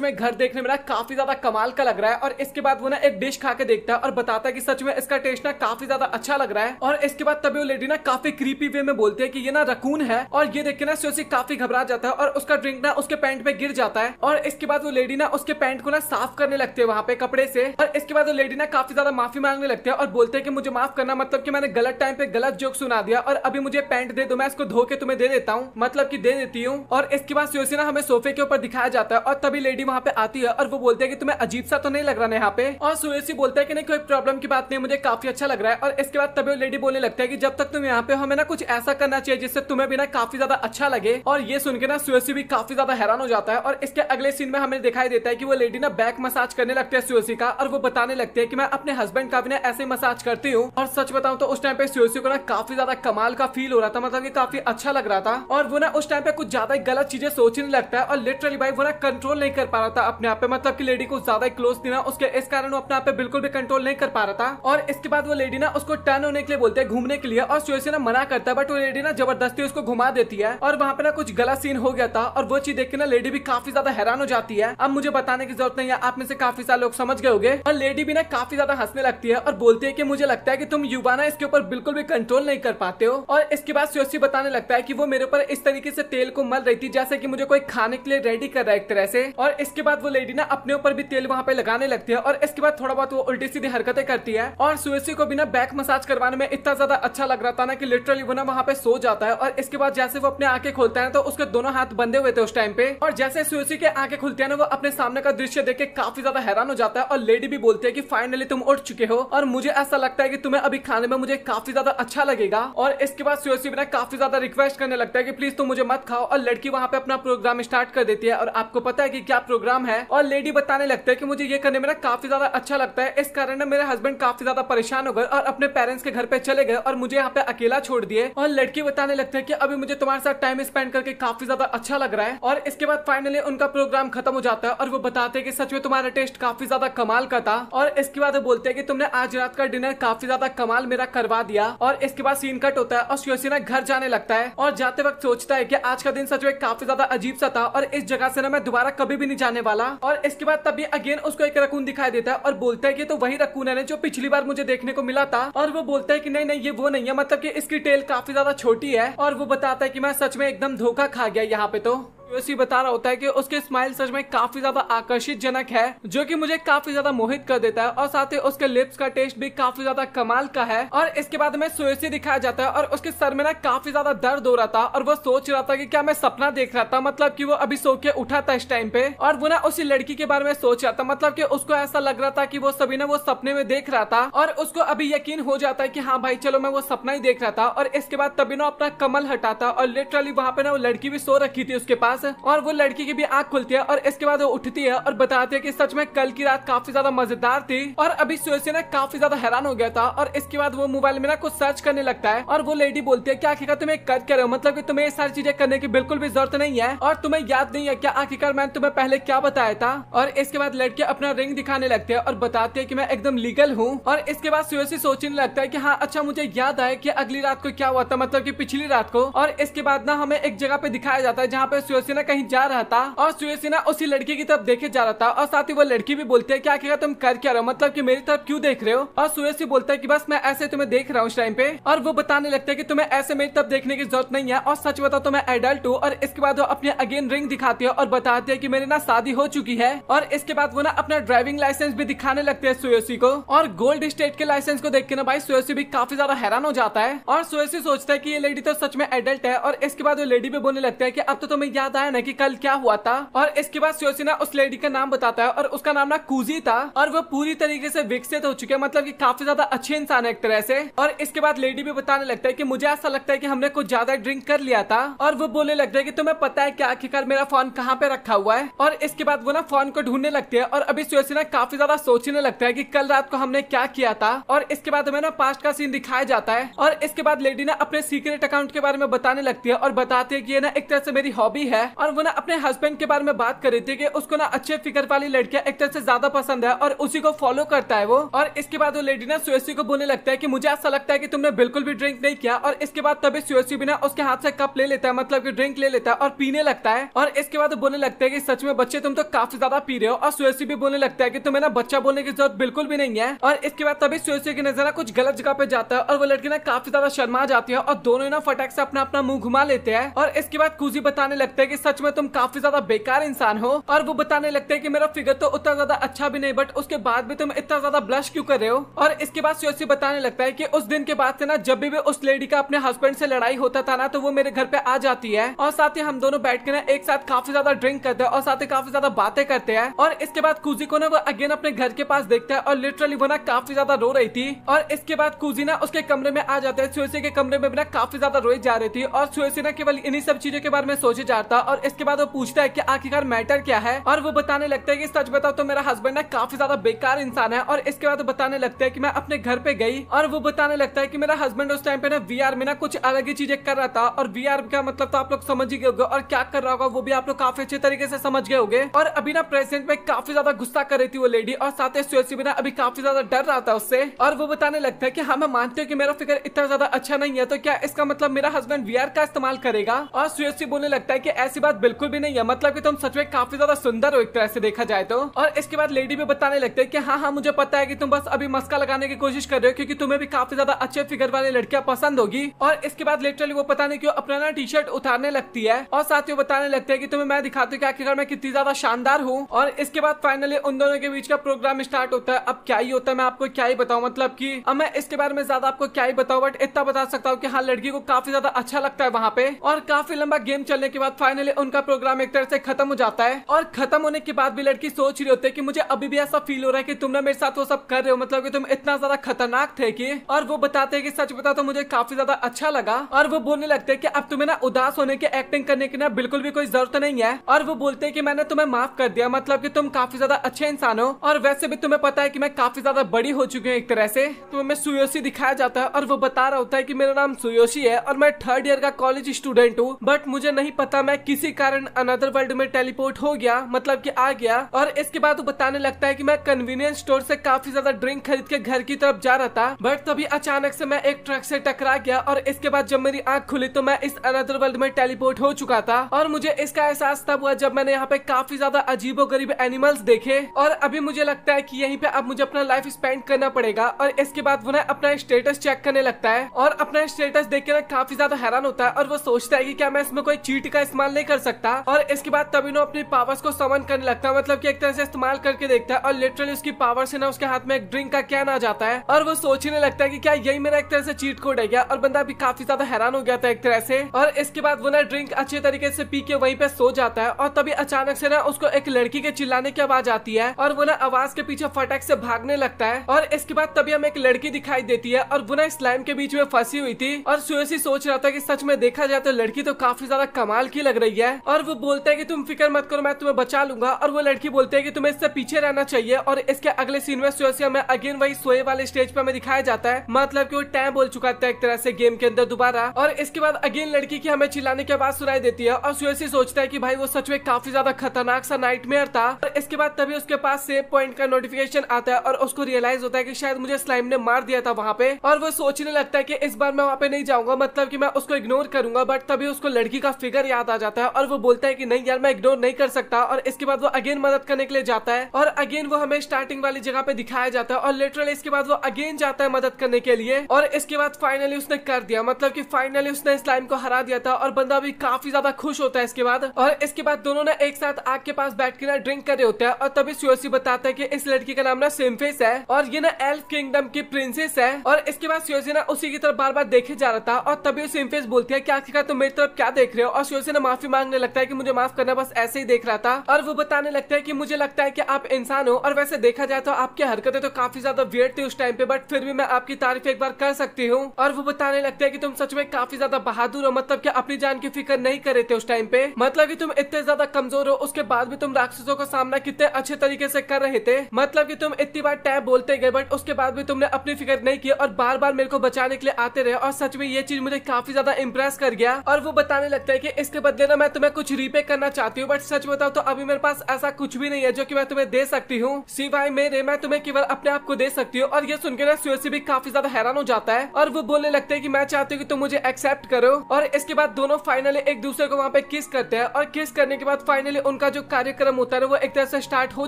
में घर देखने में ना काफी ज्यादा कमाल का लग रहा है। और इसके बाद वो ना एक डिश खा के देखता है और बताता है कि सच में इसका टेस्ट ना काफी ज्यादा अच्छा लग रहा है। और इसके बाद तभी वो लेडी ना काफी क्रीपी वे में बोलती है कि ये ना रकून है, और ये देख के ना सुएसी काफी घबरा जाता है और उसका ड्रिंक ना उसके पैंट पे गिर जाता है। और इसके बाद वो लेडी ना उसके पैंट को ना साफ करने लगती है वहाँ पे कपड़े से। और इसके बाद वो लेडी ना काफी ज्यादा माफी मांगने लगती है और बोलते हैं कि मुझे माफ करना, मतलब कि मैंने गलत टाइम पे गलत जोक सुना दिया, और अभी मुझे पैंट दे दो, मैं इसको धो के तुम्हें दे देता हूँ, मतलब कि दे देती हूँ। और इसके बाद सुएसी ना हमें सोफे के ऊपर दिखाया जाता है, और तभी लेडी वहाँ पे आती है और वो बोलते हैं कि तुम्हें अजीब सा तो नहीं लग रहा है यहाँ पे। और सुएसी बोलता है कि नहीं, कोई प्रॉब्लम की बात नहीं, मुझे काफी अच्छा लग रहा है। और इसके बाद तभी वो लेडी बोलने लगता है कि जब तक तुम यहाँ पे, हमें ना कुछ ऐसा करना चाहिए जिससे तुम्हें भी ना काफी ज्यादा अच्छा लगे। और ये सुन के ना सुएसी भी काफी ज्यादा हैरान हो जाता है। और इसके अगले सीन में हमें दिखाई देता है कि वो लेडी ना बैक मसाज करने लगती है सुएसी का, और वो बताने लगती है कि मैं अपने हस्बैंड का भी ना ऐसे मसाज करती हूँ। और सच बताऊं तो उस टाइम पे सुएसी को ना काफी ज्यादा कमाल का फील हो रहा था, मतलब कि काफी अच्छा लग रहा था। और वो ना उस टाइम पे कुछ ज्यादा ही गलत चीजें सोचने लगता है, और लिटरली भाई वो ना कंट्रोल नहीं कर पा रहा था अपने आप पे, मतलब कि लेडी को ज्यादा क्लोज थी ना उसके, इस कारण वो अपने आप पे बिल्कुल भी कंट्रोल नहीं कर पा रहा था। और इसके बाद वो लेडी ना उसको टर्न होने के लिए बोलते हैं, घूमने के लिए, और सुएसी ना मना करता है, बट वो लेडी ना जबरदस्ती उसको घुमा देती है। और वहाँ पे ना कुछ गलत सीन हो गया था, और वो चीज देख के ना लेडी भी काफी ज्यादा हैरान हो जाती है। अब मुझे बताने की जरूरत नहीं है, आप में से काफी सारे लोग समझ गए होंगे। और लेडी भी ना काफी ज्यादा हंसने लगती है और बोलती है कि मुझे लगता है कि तुम युवा ना इसके ऊपर बिल्कुल भी कंट्रोल नहीं कर पाते हो। और इसके बाद सुएसी बताने लगता है कि वो मेरे ऊपर इस तरीके से तेल को मल रही थी जैसे कि मुझे कोई खाने के लिए रेडी कर रहा है एक तरह से। और इसके बाद वो लेडी ना अपने ऊपर भी तेल वहाँ पे लगाने लगती है, और इसके बाद थोड़ा बहुत वो उल्टी सीधी हरकतें करती है। और सुएसी को भी ना बैक मसाज करवाने में इतना ज्यादा अच्छा लग रहा था ना कि लिटरली वो ना वहाँ पे सो जाता है। और इसके बाद जैसे वो अपने आंखें खोलता है तो उसके दोनों हाथ बंधे हुए थे उस टाइम पे, और जैसे सुएसी के आंखें खुलती है ना वो अपने सामने का दृश्य देख के काफी ज्यादा हैरान हो जाता है। और लेडी भी बोलती है कि फाइनली तुम उठ चुके हो, और मुझे ऐसा लगता है कि तुम्हें अभी खाने में मुझे काफी ज्यादा अच्छा लगेगा। और इसके बाद सुएसी भी ना काफी ज्यादा रिक्वेस्ट करने लगता है कि प्लीज तुम मुझे मत खाओ, और लड़की वहाँ पे अपना प्रोग्राम स्टार्ट कर देती है। और आपको पता है कि क्या प्रोग्राम है, और लेडी बताने लगता है कि मुझे ये करने में ना काफी ज्यादा अच्छा लगता है, इस कारण ना मेरे हस्बैंड काफी ज्यादा परेशान हो गए और अपने पेरेंट्स के घर पे चले गए और मुझे यहाँ पे अकेला छोड़ दिए। और लड़की बताने लगता है कि अभी मुझे तुम्हारे साथ टाइम स्पेंड करके काफी ज्यादा अच्छा लग रहा है। और इसके बाद फाइनली उनका प्रोग्राम खत्म हो जाता है, और वो बताते हैं कि सच में तुम्हारा टेस्ट काफी ज्यादा कमाल का था। और इसके बाद वो बोलते हैं कि तुमने आज रात का डिनर काफी ज्यादा कमाल मेरा करवा दिया। और इसके बाद सीन कट होता है और सुएसी ना घर जाने लगता है, और जाते वक्त सोचता है कि आज का दिन सच में काफी ज्यादा अजीब सा था, और इस जगह से ना मैं दोबारा कभी भी नहीं जाने वाला। और इसके बाद तभी अगेन उसको एक रकून दिखाई देता है, और बोलता है कि तो वही रकून है जो पिछली बार मुझे देखने को मिला था। और वो बोलता है कि नहीं नहीं ये वो नहीं है, मतलब कि इसकी टेल काफी ज्यादा छोटी है। और वो बताता है कि मैं सच में एकदम धोखा खा गया यहाँ पे। तो सुएसी बता रहा होता है कि उसके स्माइल सच में काफी ज्यादा आकर्षित जनक है, जो कि मुझे काफी ज्यादा मोहित कर देता है, और साथ ही उसके लिप्स का टेस्ट भी काफी ज्यादा कमाल का है। और इसके बाद में सुएसी दिखाया जाता है, और उसके सर में ना काफी ज्यादा दर्द हो रहा था, और वो सोच रहा था कि क्या मैं सपना देख रहा था, मतलब कि वो अभी सो के उठा था इस टाइम पे, और वो ना उसी लड़की के बारे में सोच रहा था, मतलब कि उसको ऐसा लग रहा था कि वो सभी ना वो सपने में देख रहा था, और उसको अभी यकीन हो जाता है कि हाँ भाई चलो मैं वो सपना ही देख रहा था। और इसके बाद तभी ना अपना कमल हटाता, और लिटरली वहाँ पे ना वो लड़की भी सो रखी थी उसके पास, और वो लड़की की भी आंख खुलती है। और इसके बाद वो उठती है और बताती है कि सच में कल की रात काफी ज्यादा मजेदार थी। और अभी सुएसी ना काफी ज्यादा हैरान हो गया था, और इसके बाद वो मोबाइल में ना कुछ सर्च करने लगता है, और वो लेडी बोलती है कि आखिरकार तुम्हें कर क्या रहे हो, मतलब कि तुम्हें ये सारी चीजें करने की बिल्कुल भी जरूरत नहीं है, और तुम्हें याद नहीं है क्या आखिरकार मैंने तुम्हें पहले क्या बताया था। और इसके बाद लड़के अपना रिंग दिखाने लगते हैं और बताते हैं कि मैं एकदम लीगल हूँ। और इसके बाद सुएसी सोचने लगता है कि हाँ अच्छा मुझे याद आया कि अगली रात को क्या हुआ था, मतलब कि पिछली रात को। और इसके बाद ना हमें एक जगह पे दिखाया जाता है जहाँ पे सुएसी ना कहीं जा रहा था, और सुएसी ना उसी लड़की की तरफ देखे जा रहा था, और साथ ही वो लड़की भी बोलती है कि आखिर तुम कर क्या रहे हो, मतलब कि मेरी तरफ क्यों देख रहे हो। और सुएसी बोलता है कि बस मैं ऐसे तुम्हें देख रहा हूँ इस टाइम पे। और वो बताने लगता है कि तुम्हें ऐसे मेरी तरफ देखने की जरूरत नहीं है, और सच बताओ तो मैं एडल्ट हूँ। और इसके बाद वो अपनी अगेन रिंग दिखाती है और बताती है कि मेरी ना शादी हो चुकी है। और इसके बाद वो ना अपना ड्राइविंग लाइसेंस भी दिखाने लगते हैं सुएसी को, और गोल्ड स्टेट के लाइसेंस को देख के ना भाई सुएसी भी काफी ज्यादा हैरान हो जाता है। और सुएसी सोचता है कि ये लेडी तो सच में एडल्ट है। और इसके बाद वो लेडी भी बोलने लगता है कि अब तो तुम्हें याद याद आया ना कि कल क्या हुआ था। और इसके बाद सुयोशी ना उस लेडी का नाम बताता है और उसका नाम ना कूजी था और वो पूरी तरीके से विकसित हो चुके हैं, मतलब कि काफी ज्यादा अच्छे इंसान है एक तरह से। और इसके बाद लेडी भी बताने लगता है कि मुझे ऐसा लगता है कि हमने कुछ ज्यादा ड्रिंक कर लिया था। और वो बोलने लगता है कि तुम्हें पता है क्या आखिरकार मेरा फोन कहाँ पे रखा हुआ है। और इसके बाद वो ना फोन को ढूंढने लगते हैं और अभी सुयोशी ना काफी ज्यादा सोचने लगता है कि कल रात को हमने क्या किया था। और इसके बाद हमें ना पास्ट का सीन दिखाया जाता है और इसके बाद लेडी ना अपने सीक्रेट अकाउंट के बारे में बताने लगती है और बताती है कि ये ना एक तरह से मेरी हॉबी है। और वो ना अपने हस्बैंड के बारे में बात कर रही थी कि उसको ना अच्छे फिगर वाली लड़कियां एक तरह से ज्यादा पसंद है और उसी को फॉलो करता है वो। और इसके बाद वो लेडी ना सुयोशी को बोलने लगता है कि मुझे ऐसा लगता है कि तुमने बिल्कुल भी ड्रिंक नहीं किया। और इसके बाद तभी सुयोशी भी ना उसके हाथ से कप ले लेता है, मतलब कि ड्रिंक ले लेता है और पीने लगता है। और इसके बाद वो बोलने लगता है कि सच में बच्चे तुम तो काफी ज्यादा पी रहे हो। और सुयोशी भी बोलने लगता है कि तुम्हें ना बच्चा बोलने की जरूरत बिल्कुल भी नहीं है। और इसके बाद तभी सुयोशी की नजर ना कुछ गलत जगह पे जाता है और वो लड़की ना काफी ज्यादा शर्मा जाती है और दोनों ना फटाक से अपना अपना मुंह घुमा लेते हैं। और इसके बाद कूजी बताने लगता है कि सच में तुम काफी ज्यादा बेकार इंसान हो। और वो बताने लगते हैं कि मेरा फिगर तो उतना ज्यादा अच्छा भी नहीं, बट उसके बाद भी तुम इतना ज्यादा ब्लश क्यों कर रहे हो। और इसके बाद सुयोशी बताने लगता है कि उस दिन के बाद से ना जब भी उस लेडी का अपने हस्बैंड से लड़ाई होता था ना तो वो मेरे घर पे आ जाती है और साथ ही हम दोनों बैठ के ना एक साथ काफी ज्यादा ड्रिंक करते हैं और साथ ही काफी ज्यादा बातें करते हैं। और इसके बाद कूजी को ना वो अगेन अपने घर के पास देखता है और लिटरली वो ना काफी ज्यादा रो रही थी। और इसके बाद कूजी ना उसके कमरे में आ जाता है। सुयोशी के कमरे में भी ना काफी ज्यादा रोई जा रही थी और सुयोशी ना केवल इन्हीं सब चीजों के बारे में सोचे जा रहा था। और इसके बाद वो पूछता है कि आखिरकार मैटर क्या है। और वो बताने लगता है कि सच बताओ तो मेरा हस्बैंड ना काफी ज्यादा बेकार इंसान है। और इसके बाद वो बताने लगता है कि मैं अपने घर पे गई और वो बताने लगता है कि मेरा हस्बैंड उस टाइम पे ना वीआर में ना कुछ अलग ही चीजें कर रहा था। और वीआर का मतलब तो आप लोग समझ ही गए होंगे और क्या कर रहा होगा वो भी आप लोग काफी अच्छे तरीके से समझ गए होंगे। और अभी ना प्रेजेंट में काफी ज्यादा गुस्सा कर रही थी वो लेडी और साथ ही सुयोशी भी ना अभी काफी ज्यादा डर रहा था उससे। और वो बताने लगता है कि हाँ मैं मानती हूँ कि मेरा फिगर इतना ज्यादा अच्छा नहीं है, तो क्या इसका मतलब मेरा हस्बैंड वीआर का इस्तेमाल करेगा। और सुयोशी बोलने लगता है कि ऐसी बात बिल्कुल भी नहीं है, मतलब कि तुम सच में काफी ज्यादा सुंदर हो एक तरह से देखा जाए तो। और इसके बाद लेडी भी बताने लगते हैं कि हाँ मुझे पता है कि तुम बस अभी मस्का लगाने की कोशिश कर रहे हो क्योंकि तुम्हें भी काफी ज्यादा अच्छे फिगर वाली लड़कियां पसंद होगी। और इसके बाद लिटरली वो पता नहीं क्यों अपना ना टी शर्ट उतारने लगती है और साथ ही बताने लगते हैं कि तुम्हें मैं दिखाती हूँ कि आखिरकार मैं कितनी ज्यादा शानदार हूँ। और इसके बाद फाइनली उन दोनों के बीच का प्रोग्राम स्टार्ट होता है। अब क्या ही होता है मैं आपको क्या ही बताऊं, मतलब कि अब मैं इसके बारे में ज्यादा आपको क्या ही बताऊं, बट इतना बता सकता हूँ कि हाँ लड़की को काफी ज्यादा अच्छा लगता है वहाँ पे। और काफी लंबा गेम चलने के बाद फाइनली उनका प्रोग्राम एक तरह से खत्म हो जाता है। और खत्म होने के बाद भी लड़की सोच रही होती है कि मुझे अभी भी ऐसा फील हो रहा है कि तुमने मेरे साथ वो सब कर रहे हो, मतलब कि तुम इतना ज्यादा खतरनाक थे कि। और वो बताते हैं कि सच बता तो मुझे काफी ज्यादा अच्छा लगा। और वो बोलने लगते हैं कि अब तुम्हें ना उदास होने की एक्टिंग करने की ना बिल्कुल भी कोई जरूरत नहीं है। और वो बोलते हैं कि मैंने तुम्हें माफ कर दिया, मतलब कि तुम काफी ज्यादा अच्छे इंसान हो। और वैसे भी तुम्हें पता है कि मैं काफी ज्यादा बड़ी हो चुकी हूँ एक तरह से। तो मैं सुयोशी दिखाया जाता है और वो बता रहा होता है कि मेरा नाम सुयोशी है और मैं 3rd ईयर का कॉलेज स्टूडेंट हूँ, बट मुझे नहीं पता मैं किसी कारण अनदर वर्ल्ड में टेलीपोर्ट हो गया, मतलब कि आ गया। और इसके बाद वो बताने लगता है कि मैं कन्वीनियंस स्टोर से काफी ज्यादा ड्रिंक खरीद के घर की तरफ जा रहा था, बट तभी अचानक से मैं एक ट्रक से टकरा गया। और इसके बाद जब मेरी आंख खुली तो मैं इस अनदर वर्ल्ड में टेलीपोर्ट हो चुका था। और मुझे इसका एहसास तब हुआ जब मैंने यहाँ पे काफी ज्यादा अजीबोगरीब एनिमल्स देखे। और अभी मुझे लगता है कि यहीं पे अब मुझे अपना लाइफ स्पेंड करना पड़ेगा। और इसके बाद वो ना अपना स्टेटस चेक करने लगता है और अपना स्टेटस देख के ना काफी ज्यादा हैरान होता है और वो सोचता है कि क्या मैं इसमें कोई चीट का इस्तेमाल नहीं कर सकता। और इसके बाद तभी ना अपनी पावर्स को समन करने लगता है, मतलब कि एक तरह से इस्तेमाल करके देखता है और लिटरली उसकी पावर से ना उसके हाथ में एक ड्रिंक का कैन आ जाता है। और वो सोचने लगता है कि क्या यही मेरा एक तरह से चीट कोड है क्या। और बंदा भी काफी ज्यादा हैरान हो गया था एक तरह से। और इसके बाद वो ना ड्रिंक अच्छे तरीके से पी के वहीं पे सो जाता है। और तभी अचानक से ना उसको एक लड़की के चिल्लाने की आवाज आती है और वो ना आवाज के पीछे फटाक से भागने लगता है। और इसके बाद तभी हमें एक लड़की दिखाई देती है और वो ना स्लाइम के बीच में फंसी हुई थी। और सुयोशी सोच रहा था कि सच में देखा जाए तो लड़की तो काफी ज्यादा कमाल की लग रही है। और वो बोलते हैं कि तुम फिक्र मत करो मैं तुम्हें बचा लूंगा। और वो लड़की बोलते है कि तुम्हें इससे पीछे रहना चाहिए। और इसके अगले सीन में सुयोशी हमें अगेन वही सोए वाले स्टेज पे हमें दिखाया जाता है, मतलब कि वो टैब बोल चुका था एक तरह से गेम के अंदर दोबारा। और इसके बाद अगेन लड़की की हमें चिल्लाने की आवाज सुनाई देती है और सुयोशी सोचता है कि भाई वो सच में काफी ज्यादा खतरनाक सा नाइटमेयर था। और इसके बाद तभी उसके पास सेव पॉइंट का नोटिफिकेशन आता है और उसको रियलाइज होता है कि शायद मुझे स्लाइम ने मार दिया था वहाँ पे। और वो सोचने लगता है कि इस बार मैं वहाँ पे नहीं जाऊंगा, मतलब कि मैं उसको इग्नोर करूंगा। बट तभी उसको लड़की का फिगर याद आ जाता है और वो बोलता है कि नहीं यार मैं इग्नोर नहीं कर सकता। और इसके बाद वो अगेन मदद करने के लिए जाता है और अगेन वो हमें स्टार्टिंग वाली जगह पे दिखाया जाता है। और लिटरली इसके बाद वो अगेन जाता है मदद करने के लिए। और इसके बाद फाइनली उसने कर दिया, मतलब कि फाइनली उसने स्लाइम को हरा दिया था। और बंदा भी काफी ज्यादा खुश होता है इसके बाद। और इसके बाद दोनों ने एक साथ आग के पास बैठ के ना ड्रिंक कर रहे होते हैं। और तभी सुयोशी बताता है कि इस लड़की का नाम ना सिम्फेस है और ये ना एल्फ किंगडम की प्रिंसेस है। और इसके बाद सुयोशी ना उसी की तरफ बार बार देखे जा रहा था और तभी सिम्फेस बोलती है कि आखिरकार तुम मेरी तरफ क्या देख रहे हो। और सुयोशी ने माफी माफी मांगने लगता है कि मुझे माफ करना, बस ऐसे ही देख रहा था। और वो बताने लगता है कि मुझे लगता है कि आप इंसान हो और वैसे देखा जाए तो आपकी हरकतें तो काफी ज्यादा वियर्ड थी उस टाइम पे, बट फिर भी मैं आपकी तारीफ एक बार कर सकती हूँ। और वो बताने लगता है कि तुम सच में काफी ज्यादा बहादुर हो, मतलब कि अपनी जान की फिक्र नहीं कर रहे थे उस टाइम पे, मतलब कि तुम इतने ज्यादा कमजोर हो उसके बाद भी तुम राक्षसों का सामना कितने अच्छे तरीके से कर रहे थे, मतलब कि तुम इतनी बार टैब बोलते गए बट उसके बाद भी तुमने अपनी फिक्र नहीं की और बार बार मेरे को बचाने के लिए आते रहे। और सच में ये चीज मुझे काफी ज्यादा इंप्रेस कर गया। और वो बताने लगता है कि इसके बदले ना मैं तुम्हें कुछ रीपे करना चाहती हूँ, बट सच बताओ तो अभी मेरे पास ऐसा कुछ भी नहीं है जो कि मैं तुम्हें दे सकती हूँ, सिवाय मेरे मैं तुम्हें केवल अपने आप को दे सकती हूँ। और ये सुनकर ना सुएसी भी काफी ज्यादा हैरान हो जाता है और वो बोलने लगता है कि मैं चाहती हूँ कि तुम मुझे एक्सेप्ट करो। और इसके बाद दोनों फाइनली एक दूसरे को वहाँ पे किस करते हैं और किस करने के बाद फाइनली उनका जो कार्यक्रम होता है वो एक तरह से स्टार्ट हो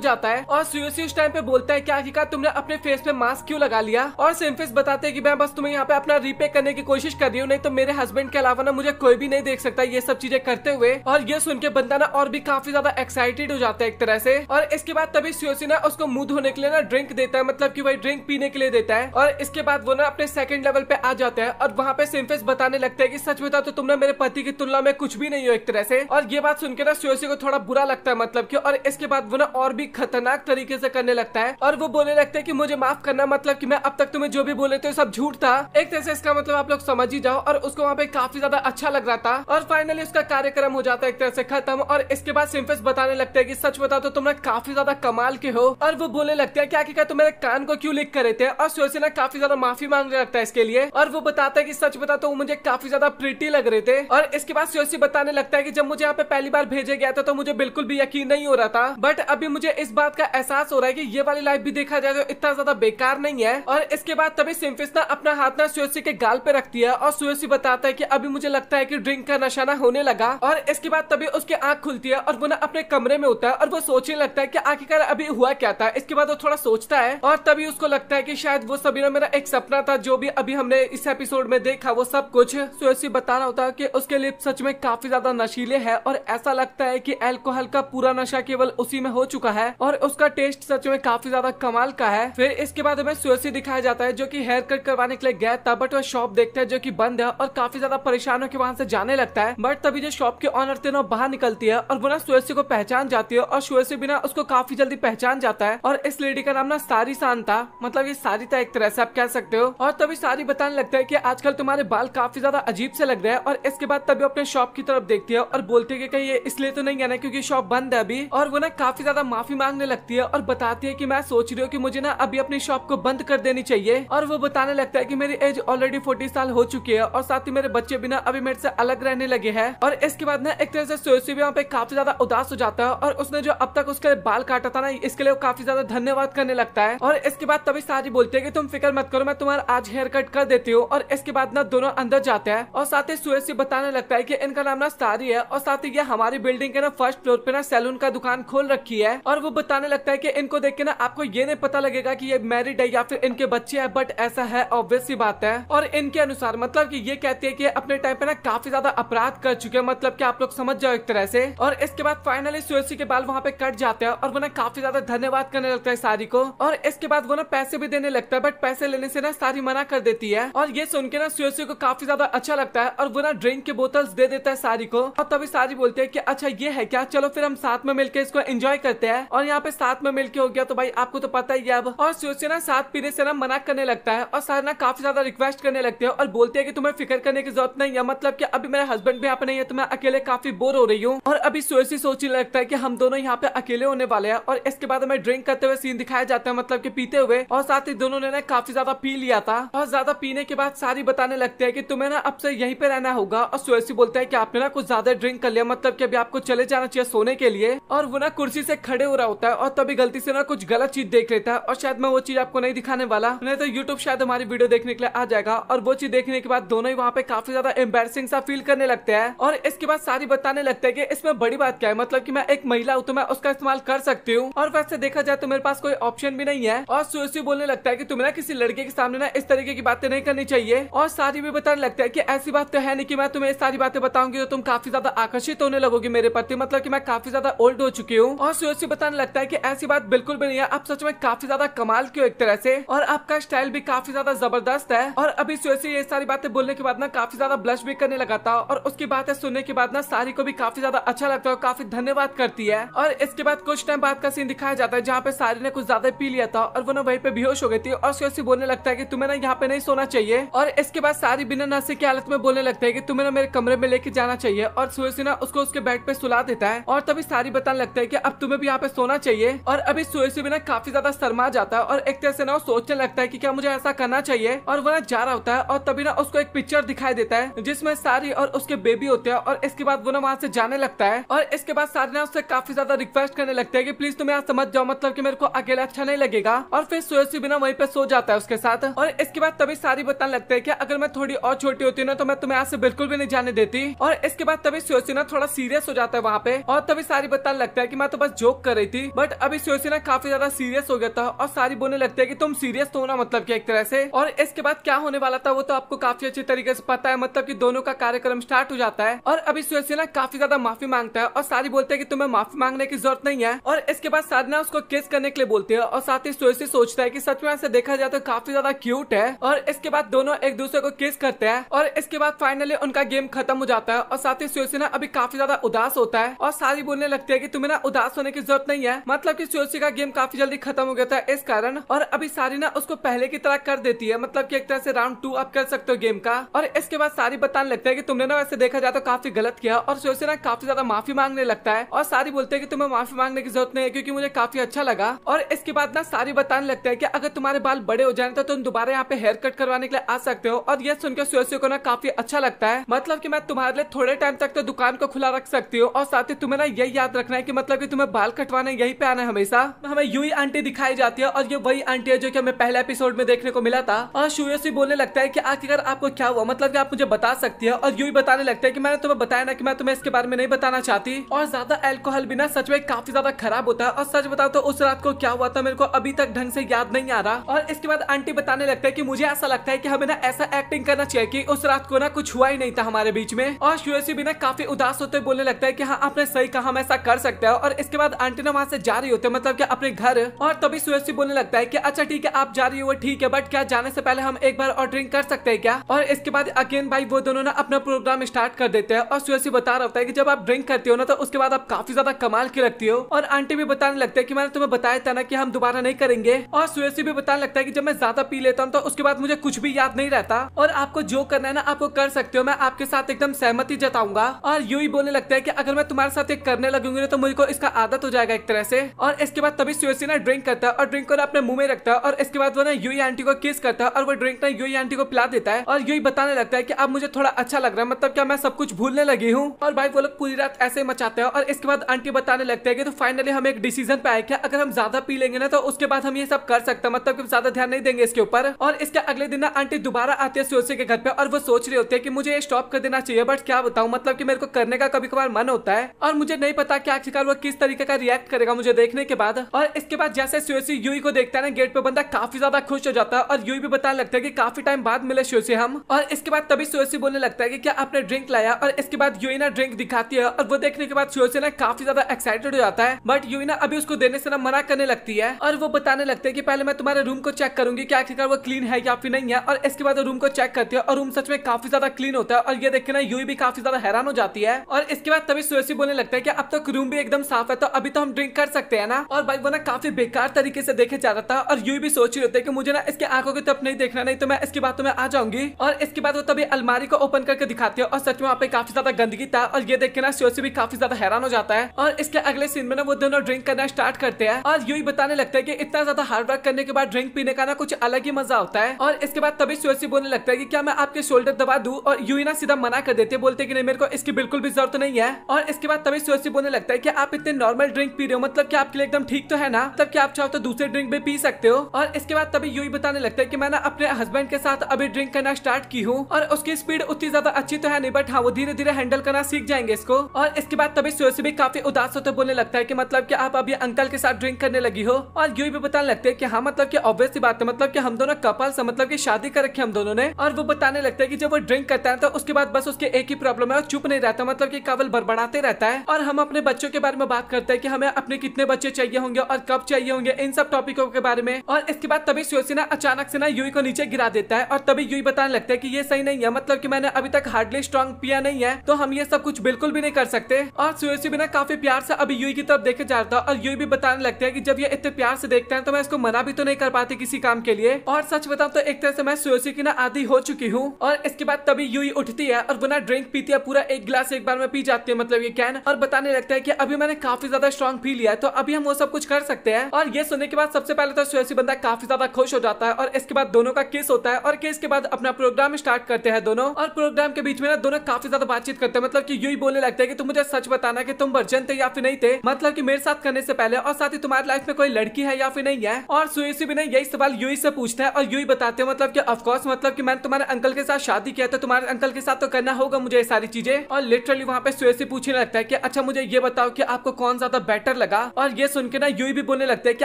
जाता है। और सुएसी उस टाइम पे बोलता है क्या हकीकत तुमने अपने फेस पे मास्क क्यों लगा लिया। और सिम्फिस बताते हैं कि मैं बस तुम्हें यहाँ पे अपना रीपे करने की कोशिश कर रही हूँ, नहीं तो मेरे हस्बैंड के अलावा ना मुझे कोई भी नहीं देख सकता ये सब चीजें करते हुए। और ये सुन के बंदा ना और भी काफी ज्यादा एक्साइटेड हो जाता है एक तरह से। और इसके बाद तभी सुएसी ना उसको मुंह धोने के लिए ना ड्रिंक देता है, मतलब कि वही ड्रिंक पीने के लिए देता है। और इसके बाद वो ना अपने सेकंड लेवल पे आ जाता है और वहाँ पे सिम्फिस बताने लगता है कि सच बता तो तुम ना मेरे पति की तुलना में कुछ भी नहीं हो एक तरह से। और ये बात सुनकर ना सुएसी को थोड़ा बुरा लगता है, मतलब कि और इसके बाद वो ना और भी खतरनाक तरीके से करने लगता है और वो बोलने लगता है कि मुझे माफ करना, मतलब कि मैं अब तक तुम्हें जो भी बोले थे सब झूठ था। एक तरह से इसका मतलब आप लोग समझ ही जाओ। और उसको वहाँ पे काफी ज्यादा अच्छा लग रहा था और फाइनली उसका कार्यक्रम हो जाता है एक तरह से खत्म। और इसके बाद सिम्फिस बताने लगता है कि सच बता तो तुम ना काफी ज्यादा कमाल के हो। और वो बोलने लगते हैं क्या तुम मेरे कान को क्यों लिख कर रहे थे। और सुएसी ना काफी ज्यादा माफी मांगने लगता है इसके लिए। और वो बताता है कि सच बता तो मुझे काफी ज्यादा प्रिटी लग रहे थे। और इसके बाद सुएसी बताने लगता है कि जब मुझे यहाँ पे पहली बार भेजा गया था तो मुझे बिल्कुल भी यकीन नहीं हो रहा था, बट अभी मुझे इस बात का एहसास हो रहा है कि ये वाली लाइफ भी देखा जाए तो इतना ज्यादा बेकार नहीं है। और इसके बाद तभी सिम्फिस ना अपना हाथ ना सुएसी के गाल पे रखती है और सुएसी बताता है कि अभी मुझे लगता है कि ड्रिंक का नशा ना होने लगा। और इसके बाद तभी उसकी आंख खुलती है और वो ना अपने कमरे में होता है और वो सोचने लगता है कि आखिरकार अभी हुआ क्या था। इसके बाद वो थोड़ा सोचता है और तभी उसको लगता है कि शायद वो सभी ना मेरा एक सपना था, जो भी अभी हमने इस एपिसोड में देखा वो सब कुछ। सुएसी बता रहा होता है कि उसके लिप्स सच में काफी ज्यादा नशीले हैं और ऐसा लगता है कि अल्कोहल का पूरा नशा केवल उसी में हो चुका है और उसका टेस्ट सच में काफी ज्यादा कमाल का है। फिर इसके बाद हमें सुएसी दिखाया जाता है जो कि हेयर कट करवाने के लिए गया था, बट वह शॉप देखता है जो कि बंद है और काफी ज्यादा परेशान होकर वहां से जाने लगता है। बट तभी जो शॉप के ऑनर थे ना बाहर निकलती है और वो ना सुएसी को पहचान जाती है और सुएसी भी ना उसको काफी जल्दी पहचान जाता है। और इस लेडी का नाम ना सारी सान था, मतलब ये सारी था एक तरह से आप कह सकते हो। और तभी सारी बताने लगता है कि आजकल तुम्हारे बाल काफी ज्यादा अजीब से लग रहे हैं। और इसके बाद तभी अपने शॉप की तरफ देखती है और बोलती है कि कहीं ये इसलिए तो नहीं है ना क्योंकि शॉप बंद है अभी। और वो ना काफी ज्यादा माफी मांगने लगती है और बताती है कि मैं सोच रही हूँ कि मुझे ना अभी अपनी शॉप को बंद कर देनी चाहिए। और वो बताने लगता है कि मेरी एज ऑलरेडी 40 साल हो चुकी है और साथ ही मेरे बच्चे भी ना अभी मेरे से अलग रहने लगे हैं। और इसके बाद ना एक तरह से सुएसी भी वहाँ पे काफी ज्यादा उदास हो जाता है और उसने जो अब तक उसके बाल काटा था ना इसके लिए वो काफी ज्यादा धन्यवाद करने लगता है। और इसके बाद तभी सारी बोलती है कि तुम फिक्र मत करो, मैं तुम्हारा आज हेयर कट कर देती हूँ। और इसके बाद ना दोनों अंदर जाते हैं और साथ ही सुएसी बताने लगता है कि इनका नाम ना सारी है और साथ ही ये हमारी बिल्डिंग के ना फर्स्ट फ्लोर पे ना सैलून का दुकान खोल रखी है। और वो बताने लगता है कि इनको देख के ना आपको ये नहीं पता लगेगा कि ये मैरिड है या फिर इनके बच्चे हैं, बट ऐसा है ऑब्वियस सी बात है। और इनके अनुसार मतलब कि ये कहती है कि अपने टाइम पे ना काफी ज्यादा अपराध कर चुके हैं, मतलब कि आप लोग समझ जाओ एक तरह से। और इसके बाद फाइनली सुएसी के बाल वहाँ पे कट जाते हैं और वो ना काफी ज्यादा धन्यवाद करने लगता है सारी को। और इसके बाद वो ना पैसे भी देने लगता है, बट पैसे लेने से ना सारी मना कर देती है। और ये सुन के ना सुएसी को काफी ज्यादा अच्छा लगता है और वो ना ड्रिंक की बोतल्स दे देता है सारी को। और तभी सारी बोलती है कि अच्छा ये है क्या, चलो फिर हम साथ में मिलकर इसको एंजॉय करते हैं। और यहाँ पे साथ में मिलके हो गया तो भाई आपको तो पता ही है अब। और सुएसी ना साथ पीने से ना मना करने लगता है और सारी ना काफी ज्यादा रिक्वेस्ट करने लगती है और बोलती है कि तुम्हें फिक्र करने की जरूरत नहीं है, मतलब कि अभी मेरा हस्बैंड भी यहाँ पे नहीं है तो मैं अकेले काफी बोर हो रही हूँ। और अभी सुएसी सोचने लगता है कि हम दोनों यहाँ पे अकेले होने वाले हैं। और इसके बाद हमें ड्रिंक करते हुए सीन दिखाया जाता है, मतलब कि पीते हुए। और साथ ही दोनों ने ना काफी ज्यादा पी लिया था और ज्यादा पीने के बाद सारी बताने लगते हैं कि तुम्हें ना अब से यहीं पे रहना होगा। और सुएसी बोलता है कि आपने ना कुछ ज्यादा ड्रिंक कर लिया, मतलब कि अभी आपको चले जाना चाहिए सोने के लिए। और वो ना कुर्सी से खड़े हो रहा होता है और तभी गलती से ना कुछ गलत चीज देख लेता है और शायद मैं वो चीज आपको नहीं दिखाने वाला, नहीं तो यूट्यूब शायद हमारी वीडियो देखने के लिए आ जाएगा। और वो चीज देखने के बाद दोनों ही वहाँ पे काफी ज्यादा एम्बैरसिंग सा फील करने लगते हैं। और इसके बाद सारी बताने लगते हैं कि इसमें बड़ी बात क्या है, मतलब कि मैं एक महिला हूँ तो मैं उसका इस्तेमाल कर सकती हूँ और वैसे देखा जाए तो मेरे पास कोई ऑप्शन भी नहीं है। और सुएसी बोलने लगता है कि तुम्हें ना किसी लड़के के सामने ना इस तरीके की बातें नहीं करनी चाहिए। और सारी भी बताने लगता है कि ऐसी बात तो है नहीं कि मैं तुम्हें सारी बातें बताऊंगी तो तुम काफी ज्यादा आकर्षित होने लगोगे मेरे प्रति, मतलब कि मैं काफी ज्यादा ओल्ड हो चुकी हूँ। और सुएसी बताने लगता है कि ऐसी बात बिल्कुल भी नहीं है, आप सच में काफी ज्यादा कमाल की हो एक तरह से और आपका स्टाइल भी काफी ज्यादा जबरदस्त है। और अभी सुएसी ये सारी बातें बोलने के बाद ना काफी ज्यादा ब्लश भी करने लगा था और उसकी बातें सुनने के बाद बाद ना सारी को भी काफी ज्यादा अच्छा लगता है और काफी धन्यवाद करती है। और इसके बाद कुछ टाइम बाद का सीन दिखाया जाता है जहाँ पे सारी ने कुछ ज्यादा पी लिया था और वो ना वहीं पे बेहोश हो गई थी और सोसी बोलने लगता है कि तुम्हें ना यहाँ पे नहीं सोना चाहिए। और इसके बाद सारी बिना नशे की हालत में बोलने लगता है कि तुम्हें ना मेरे कमरे में लेके जाना चाहिए और सोसी ना उसको उसके बेड पे सुला देता है। और तभी सारी बताने लगता है कि अब तुम्हें भी यहाँ पे सोना चाहिए। और अभी सोसी भी ना काफी ज्यादा शर्मा जाता है और एक तरह से ना सोचने लगता है कि क्या मुझे ऐसा करना चाहिए। और वो ना जा रहा होता है और तभी ना उसको एक पिक्चर दिखाई देता है जिसमें सारी और उसके बेबी होते हैं। और इसके बाद वो ना वहाँ से जाने लगता है और इसके बाद सारी ना उससे काफी ज्यादा रिक्वेस्ट करने लगता है कि प्लीज तुम यहाँ समझ जाओ, मतलब कि मेरे को अकेला अच्छा नहीं लगेगा। और फिर सोसी भी ना वहीं पे सो जाता है उसके साथ। और इसके बाद तभी सारी बताने लगता है कि अगर मैं थोड़ी और छोटी होती ना तो मैं तुम्हें यहाँ से बिल्कुल भी नहीं जाने देती। और इसके बाद तभी सोसी ना थोड़ा सीरियस हो जाता है वहाँ पे। और तभी सारी बताने लगता है कि मैं तो बस जोक कर रही थी, बट अभी सोसी ना काफी ज्यादा सीरियस हो गया था। और सारी बोलने लगती है कि तुम सीरियस तो हो ना, मतलब कि एक तरह से। और इसके बाद क्या होने वाला था वो तो आपको काफी अच्छी तरीके से पता है, मतलब कि दोनों का कार्यक्रम स्टार्ट हो जाता है। और अभी सोसी ना काफी ज्यादा माफी मांगता है और सारी बोलते हैं कि तुम्हें माफी मांगने की जरूरत नहीं है। और इसके बाद सारी ना उसको किस करने के लिए बोलती है और साथ ही सोसी सोचता है कि सच में ऐसे देखा जाए तो काफी ज्यादा क्यूट है। और इसके बाद दोनों एक दूसरे को किस करते हैं और इसके बाद फाइनली उनका गेम खत्म हो जाता है। और साथ ही सोसी ना अभी काफी ज्यादा उदास होता है और सारी बोलने लगती है कि तुम्हें ना उदास होने की जरूरत नहीं है, मतलब कि सोसी का गेम काफी जल्दी खत्म हो गया था इस कारण। और अभी सारी ना उसको पहले की तरह कर देती है, मतलब कि एक तरह से राउंड 2 आप कर सकते हो गेम का। और इसके बाद सारी बताने लगता है कि तुमने ना वैसे देखा जाए तो काफी गलत किया। और सोसी ना काफी ज्यादा माफी मांगने लगता है और सारी बोलते हैं कि तुम्हें माफी मांगने की जरूरत नहीं है क्योंकि मुझे काफी अच्छा लगा। और इसके बाद ना सारी बताने लगता है कि अगर तुम्हारे बाल बड़े हो जाए तो तुम दोबारा यहाँ पे हेयर कट करवाने के लिए आ सकते हो। और ये सुनकर सोसी को ना काफी अच्छा लगता है, मतलब कि मैं तुम्हारे लिए थोड़े टाइम तक तो दुकान को खुला रख सकती हूँ। और साथ ही तुम्हें ना यही याद रखना है कि मतलब कि तुम्हें बाल कटवाने यहीं पे आना है हमेशा। हमें यूई आंटी दिखाई जाती है और ये वही आंटी है जो कि हमें पहले एपिसोड में देखने को मिला था। और सोसी बोलने लगता है कि आखिरकार आपको क्या हुआ, मतलब कि आप मुझे बता सकती है। और यूई बताने लगता है कि मैंने तुम्हें बताया ना कि मैं तुम्हें इसके बारे में नहीं बताना चाहती। और ज्यादा अल्कोहल भी ना सच में काफी ज्यादा खराब होता है। और सच बताओ तो उस रात को क्या हुआ था मेरे को अभी तक ढंग से याद नहीं आ रहा। और इसके बाद आंटी बताने लगता है कि मुझे ऐसा लगता है कि हमें ना ऐसा एक्टिंग करना चाहिए कि उस रात को ना कुछ हुआ ही नहीं था हमारे बीच में। और सोसी भी ना काफी उदास होते बोलने लगता है कि हाँ आपने सही कहा, हम ऐसा कर सकते हैं। और इसके बाद आंटी ना वहाँ से जा रही होते मतलब कि अपने घर। और तभी सोसी बोलने लगता है कि अच्छा ठीक है आप जा रही हो वो ठीक है, बट क्या जाने से पहले हम एक बार और ड्रिंक कर सकते हैं क्या। और इसके बाद अगेन भाई वो दोनों ना अपना प्रोग्राम स्टार्ट कर देते हैं। और सोसी बता रहा होता है कि जब आप ड्रिंक करती हो ना तो उसके बाद आप काफी ज्यादा कमाल की लगती हो। और आंटी भी बताने लगते हैं कि मैंने तुम्हें बताया था ना कि हम दोबारा नहीं करेंगे। और सोसी भी बताने लगता है कि जब मैं ज्यादा पी लेता हूँ तो उसके बाद मुझे कुछ भी याद नहीं रहता और आपको जो करना है ना आपको कर सकते हो, मैं आपके साथ एकदम सहमति जताऊंगा। और यूं ही बोलने लगता है कि अगर मैं तुम्हारे साथ एक करने लगूंगी तो मुझे को इसका आदत हो जाएगा एक तरह से। और इसके बाद तभी सोसी ना ड्रिंक करता है और ड्रिंक को ना अपने मुंह में रखता है। और इसके बाद वो ना यूई आंटी को किस करता है और वो ड्रिंक ना यूई आंटी को पिला देता है। और यूई बताने लगता है कि अब मुझे थोड़ा अच्छा लग रहा है, मतलब क्या मैं सब कुछ भूलने लगी हूँ। और भाई वो लोग पूरी रात ऐसे ही मचाते हैं। और इसके बाद आंटी बताने लगता है कि तो फाइनली हम एक डिसीजन पे आए कि अगर हम ज्यादा पी लेंगे ना तो उसके बाद हम ये सब कर सकते हैं, मतलब कि ज्यादा ध्यान नहीं देंगे इसके ऊपर। और इसके अगले दिन ना आंटी दोबारा आती है सोसी के घर पे और वो सोच रही होती है कि मुझे ये स्टॉप कर देना चाहिए, बट क्या बताऊं, मतलब कि मेरे को करने का कभी कभार मन होता है और मुझे नहीं पता कि आखिरकार वो किस तरीके का रिएक्ट करेगा मुझे देखने के बाद। और इसके बाद जैसे सोसी यूई को देखता है ना गेट पे बंदा काफी ज्यादा खुश हो जाता है और यूई भी बताने लगता है कि काफी टाइम बाद मिले सोसी हम। और इसके बाद तभी सोसी बोलने लगता है कि क्या आपने ड्रिंक लाया। और इसके बाद यूई ना ड्रिंक दिखाती है और वो देखने के बाद सोसी ना काफी ज्यादा एक्साइटेड हो जाता है, बट यूई ना अभी उसको देने से ना मना करने लगती है। और वो बताने लगते हैं कि पहले मैं तुम्हारे रूम को चेक करूंगी कि आखिरकार वो क्लीन है या फिर नहीं है। और इसके बाद रूम को चेक करती है और रूम सच में काफी ज्यादा क्लीन होता है और ये देख के ना यूई भी काफी ज्यादा हैरान हो जाती है। और इसके बाद तभी सोसी बोलने लगता है कि अब तक रूम भी एकदम साफ है तो अभी तो हम ड्रिंक कर सकते हैं ना। और भाई वो ना काफी बेकार तरीके से देखे जा रहा था और यूई भी सोच रही होती है कि मुझे ना इसके आंखों की तरफ नहीं देखना, नहीं तो मैं इसकी बातों में आ जाऊंगी। और इसके बाद वो तभी अलमारी को ओपन करके दिखाती है और सच में वहाँ पे काफी ज्यादा गंदगी था और ये देख के ना सोसी भी काफी ज्यादा हैरान हो जाता है। और इसके अगले सीन में ना वो दोनों ड्रिंक करना स्टार्ट करते हैं और यूई बताने लगता है कि इतना ज्यादा हार्ड वर्क करने के बाद ड्रिंक पीने का ना कुछ अलग ही मजा होता है। और इसके बाद तभी सोसी बोलने लगता है कि क्या मैं आपके शोल्डर दबा दूं। और यूई ना सीधा मना कर देते, बोलते कि नहीं मेरे को इसकी बिल्कुल भी जरूरत नहीं है। और इसके बाद तभी सोसी बोलने लगता है कि आप इतने नॉर्मल ड्रिंक पी रहे हो, मतलब कि आपके लिए एकदम ठीक तो है ना, तब कि आप चाहो तो दूसरे ड्रिंक भी पी सकते हो। और इसके बाद तभी यूई बताने लगता है कि मैं ना अपने हस्बैंड के साथ अभी ड्रिंक करना स्टार्ट की हूँ और उसकी स्पीड उतनी ज्यादा अच्छी तो है नहीं, बट हाँ वो धीरे धीरे हैंडल करना सीख जाएंगे इसको। और इसके बाद तभी सोसी भी काफी उदास होते बोलने लगता है कि मतलब कि आप अभी अंकल के साथ ड्रिंक करने लगी हो। और यूई भी बताने लगते हैं कि हाँ मतलब कि ऑब्वियस सी बात है, मतलब कि हम दोनों कपल्स हैं, मतलब कि शादी कर रखी हम दोनों ने। और वो बताने लगता है कि जब वो ड्रिंक करता है तो उसके बाद बस उसके एक ही प्रॉब्लम है, वो चुप नहीं रहता, मतलब कि केवल बड़बड़ाते रहता है। और हम अपने बच्चों के बारे में बात करते हैं कि हमें अपने कितने बच्चे चाहिए होंगे और कब चाहिए होंगे, इन सब टॉपिकों के बारे में। और इसके बाद तभी सोसी ना अचानक से ना यूई को नीचे गिरा देता है और तभी यूई बताने लगता है कि ये सही नहीं है, मतलब कि मैंने अभी तक हार्डली स्ट्रॉन्ग पिया नहीं है तो तो हम ये सब कुछ बिल्कुल भी नहीं कर सकते। और सुयोसी भी ना काफी प्यार से अभी यूई की तरफ देखे जा रहा था और यूई भी बताने लगता है कि जब ये इतने प्यार से देखते हैं तो मैं इसको मना भी तो नहीं कर पाती किसी काम के लिए। और सच बताऊं तो एक तरह से मैं सुयोसी की ना आदी हो चुकी हूँ। और इसके बाद तभी यूई उठती है और वो ना ड्रिंक पीती है, पूरा एक गिलास एक बार में पी जाती है, मतलब ये कैन, और बताने लगता है कि अभी मैंने काफी ज्यादा स्ट्रॉन्ग पी लिया है तो अभी हम वो सब कुछ कर सकते हैं। और ये सुनने के बाद सबसे पहले तो सुयोसी बंदा काफी ज्यादा खुश हो जाता है और इसके बाद दोनों का किस होता है और किस के बाद अपना प्रोग्राम स्टार्ट करते हैं दोनों। और प्रोग्राम के बीच में ना दोनों काफी ज्यादा बातचीत करते हैं, मतलब कि यूई बोलने लगता है कि तुम मुझे सच बताना कि तुम वर्जन थे या फिर नहीं थे, मतलब कि मेरे साथ करने से पहले, और साथ ही तुम्हारी लाइफ में कोई लड़की है या फिर नहीं है। और सुयोसी भी ना यही सवाल यूई से पूछता है और यूई बताते हैं मतलब कि ऑफ कोर्स, मतलब कि मैंने तुम्हारे अंकल के साथ शादी किया तो तुम्हारे अंकल के साथ तो करना होगा मुझे ये सारी चीजें। और लिटरली वहाँ पे सुयोसी पूछने लगता है कि अच्छा मुझे ये बताओ कि आपको कौन ज्यादा बेटर लगा। और ये सुन के ना यूई भी बोलने लगता है कि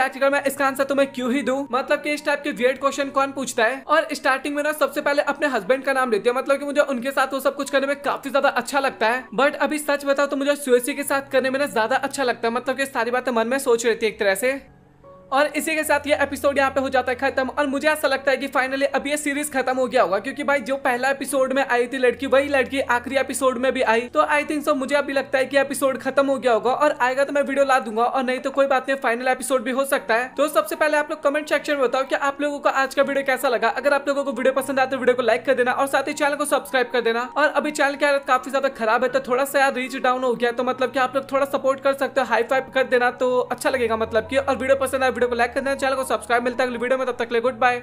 आखिरकार मैं इसका आंसर तुम्हें क्यों ही दूं, मतलब कि इस टाइप के वियर्ड क्वेश्चन कौन पूछता है। और स्टार्टिंग में ना सबसे पहले अपने हस्बैंड का नाम लेती है, मतलब कि मुझे उनके साथ वो सब कुछ करने में काफी ज्यादा अच्छा लगता है। बट अभी सच बताओ तो मुझे सुयोसी के साथ करने में ना ज्यादा अच्छा लगता है, मतलब कि सारी बातें मन में सोच रही थी एक तरह से। और इसी के साथ ये एपिसोड यहाँ पे हो जाता है खत्म। और मुझे ऐसा लगता है कि फाइनली अब ये सीरीज खत्म हो गया होगा, क्योंकि भाई जो पहला एपिसोड में आई थी लड़की, वही लड़की आखिरी एपिसोड में भी आई, तो आई थिंक सो मुझे अभी लगता है कि एपिसोड खत्म हो गया होगा। और आएगा तो मैं वीडियो ला दूंगा, और नहीं तो कोई बात नहीं, फाइनल एपिसोड भी हो सकता है। तो सबसे पहले आप लोग कमेंट सेक्शन में बताओ कि आप लोगों को आज का वीडियो कैसा लगा। अगर आप लोगों को वीडियो पसंद आए तो वीडियो को लाइक कर देना और साथ ही चैनल को सब्सक्राइब कर देना। और अभी चैनल की हालत काफी ज्यादा खराब है तो थोड़ा सा यार रीच डाउन हो गया, तो मतलब कि आप लोग थोड़ा सपोर्ट कर सकते हो, हाई फाइव कर देना तो अच्छा लगेगा मतलब कि। और वीडियो पसंद आए वीडियो को लाइक कर देना, चैनल को सब्सक्राइब। मिलता है अगली वीडियो में, तब तक के लिए गुड बाय।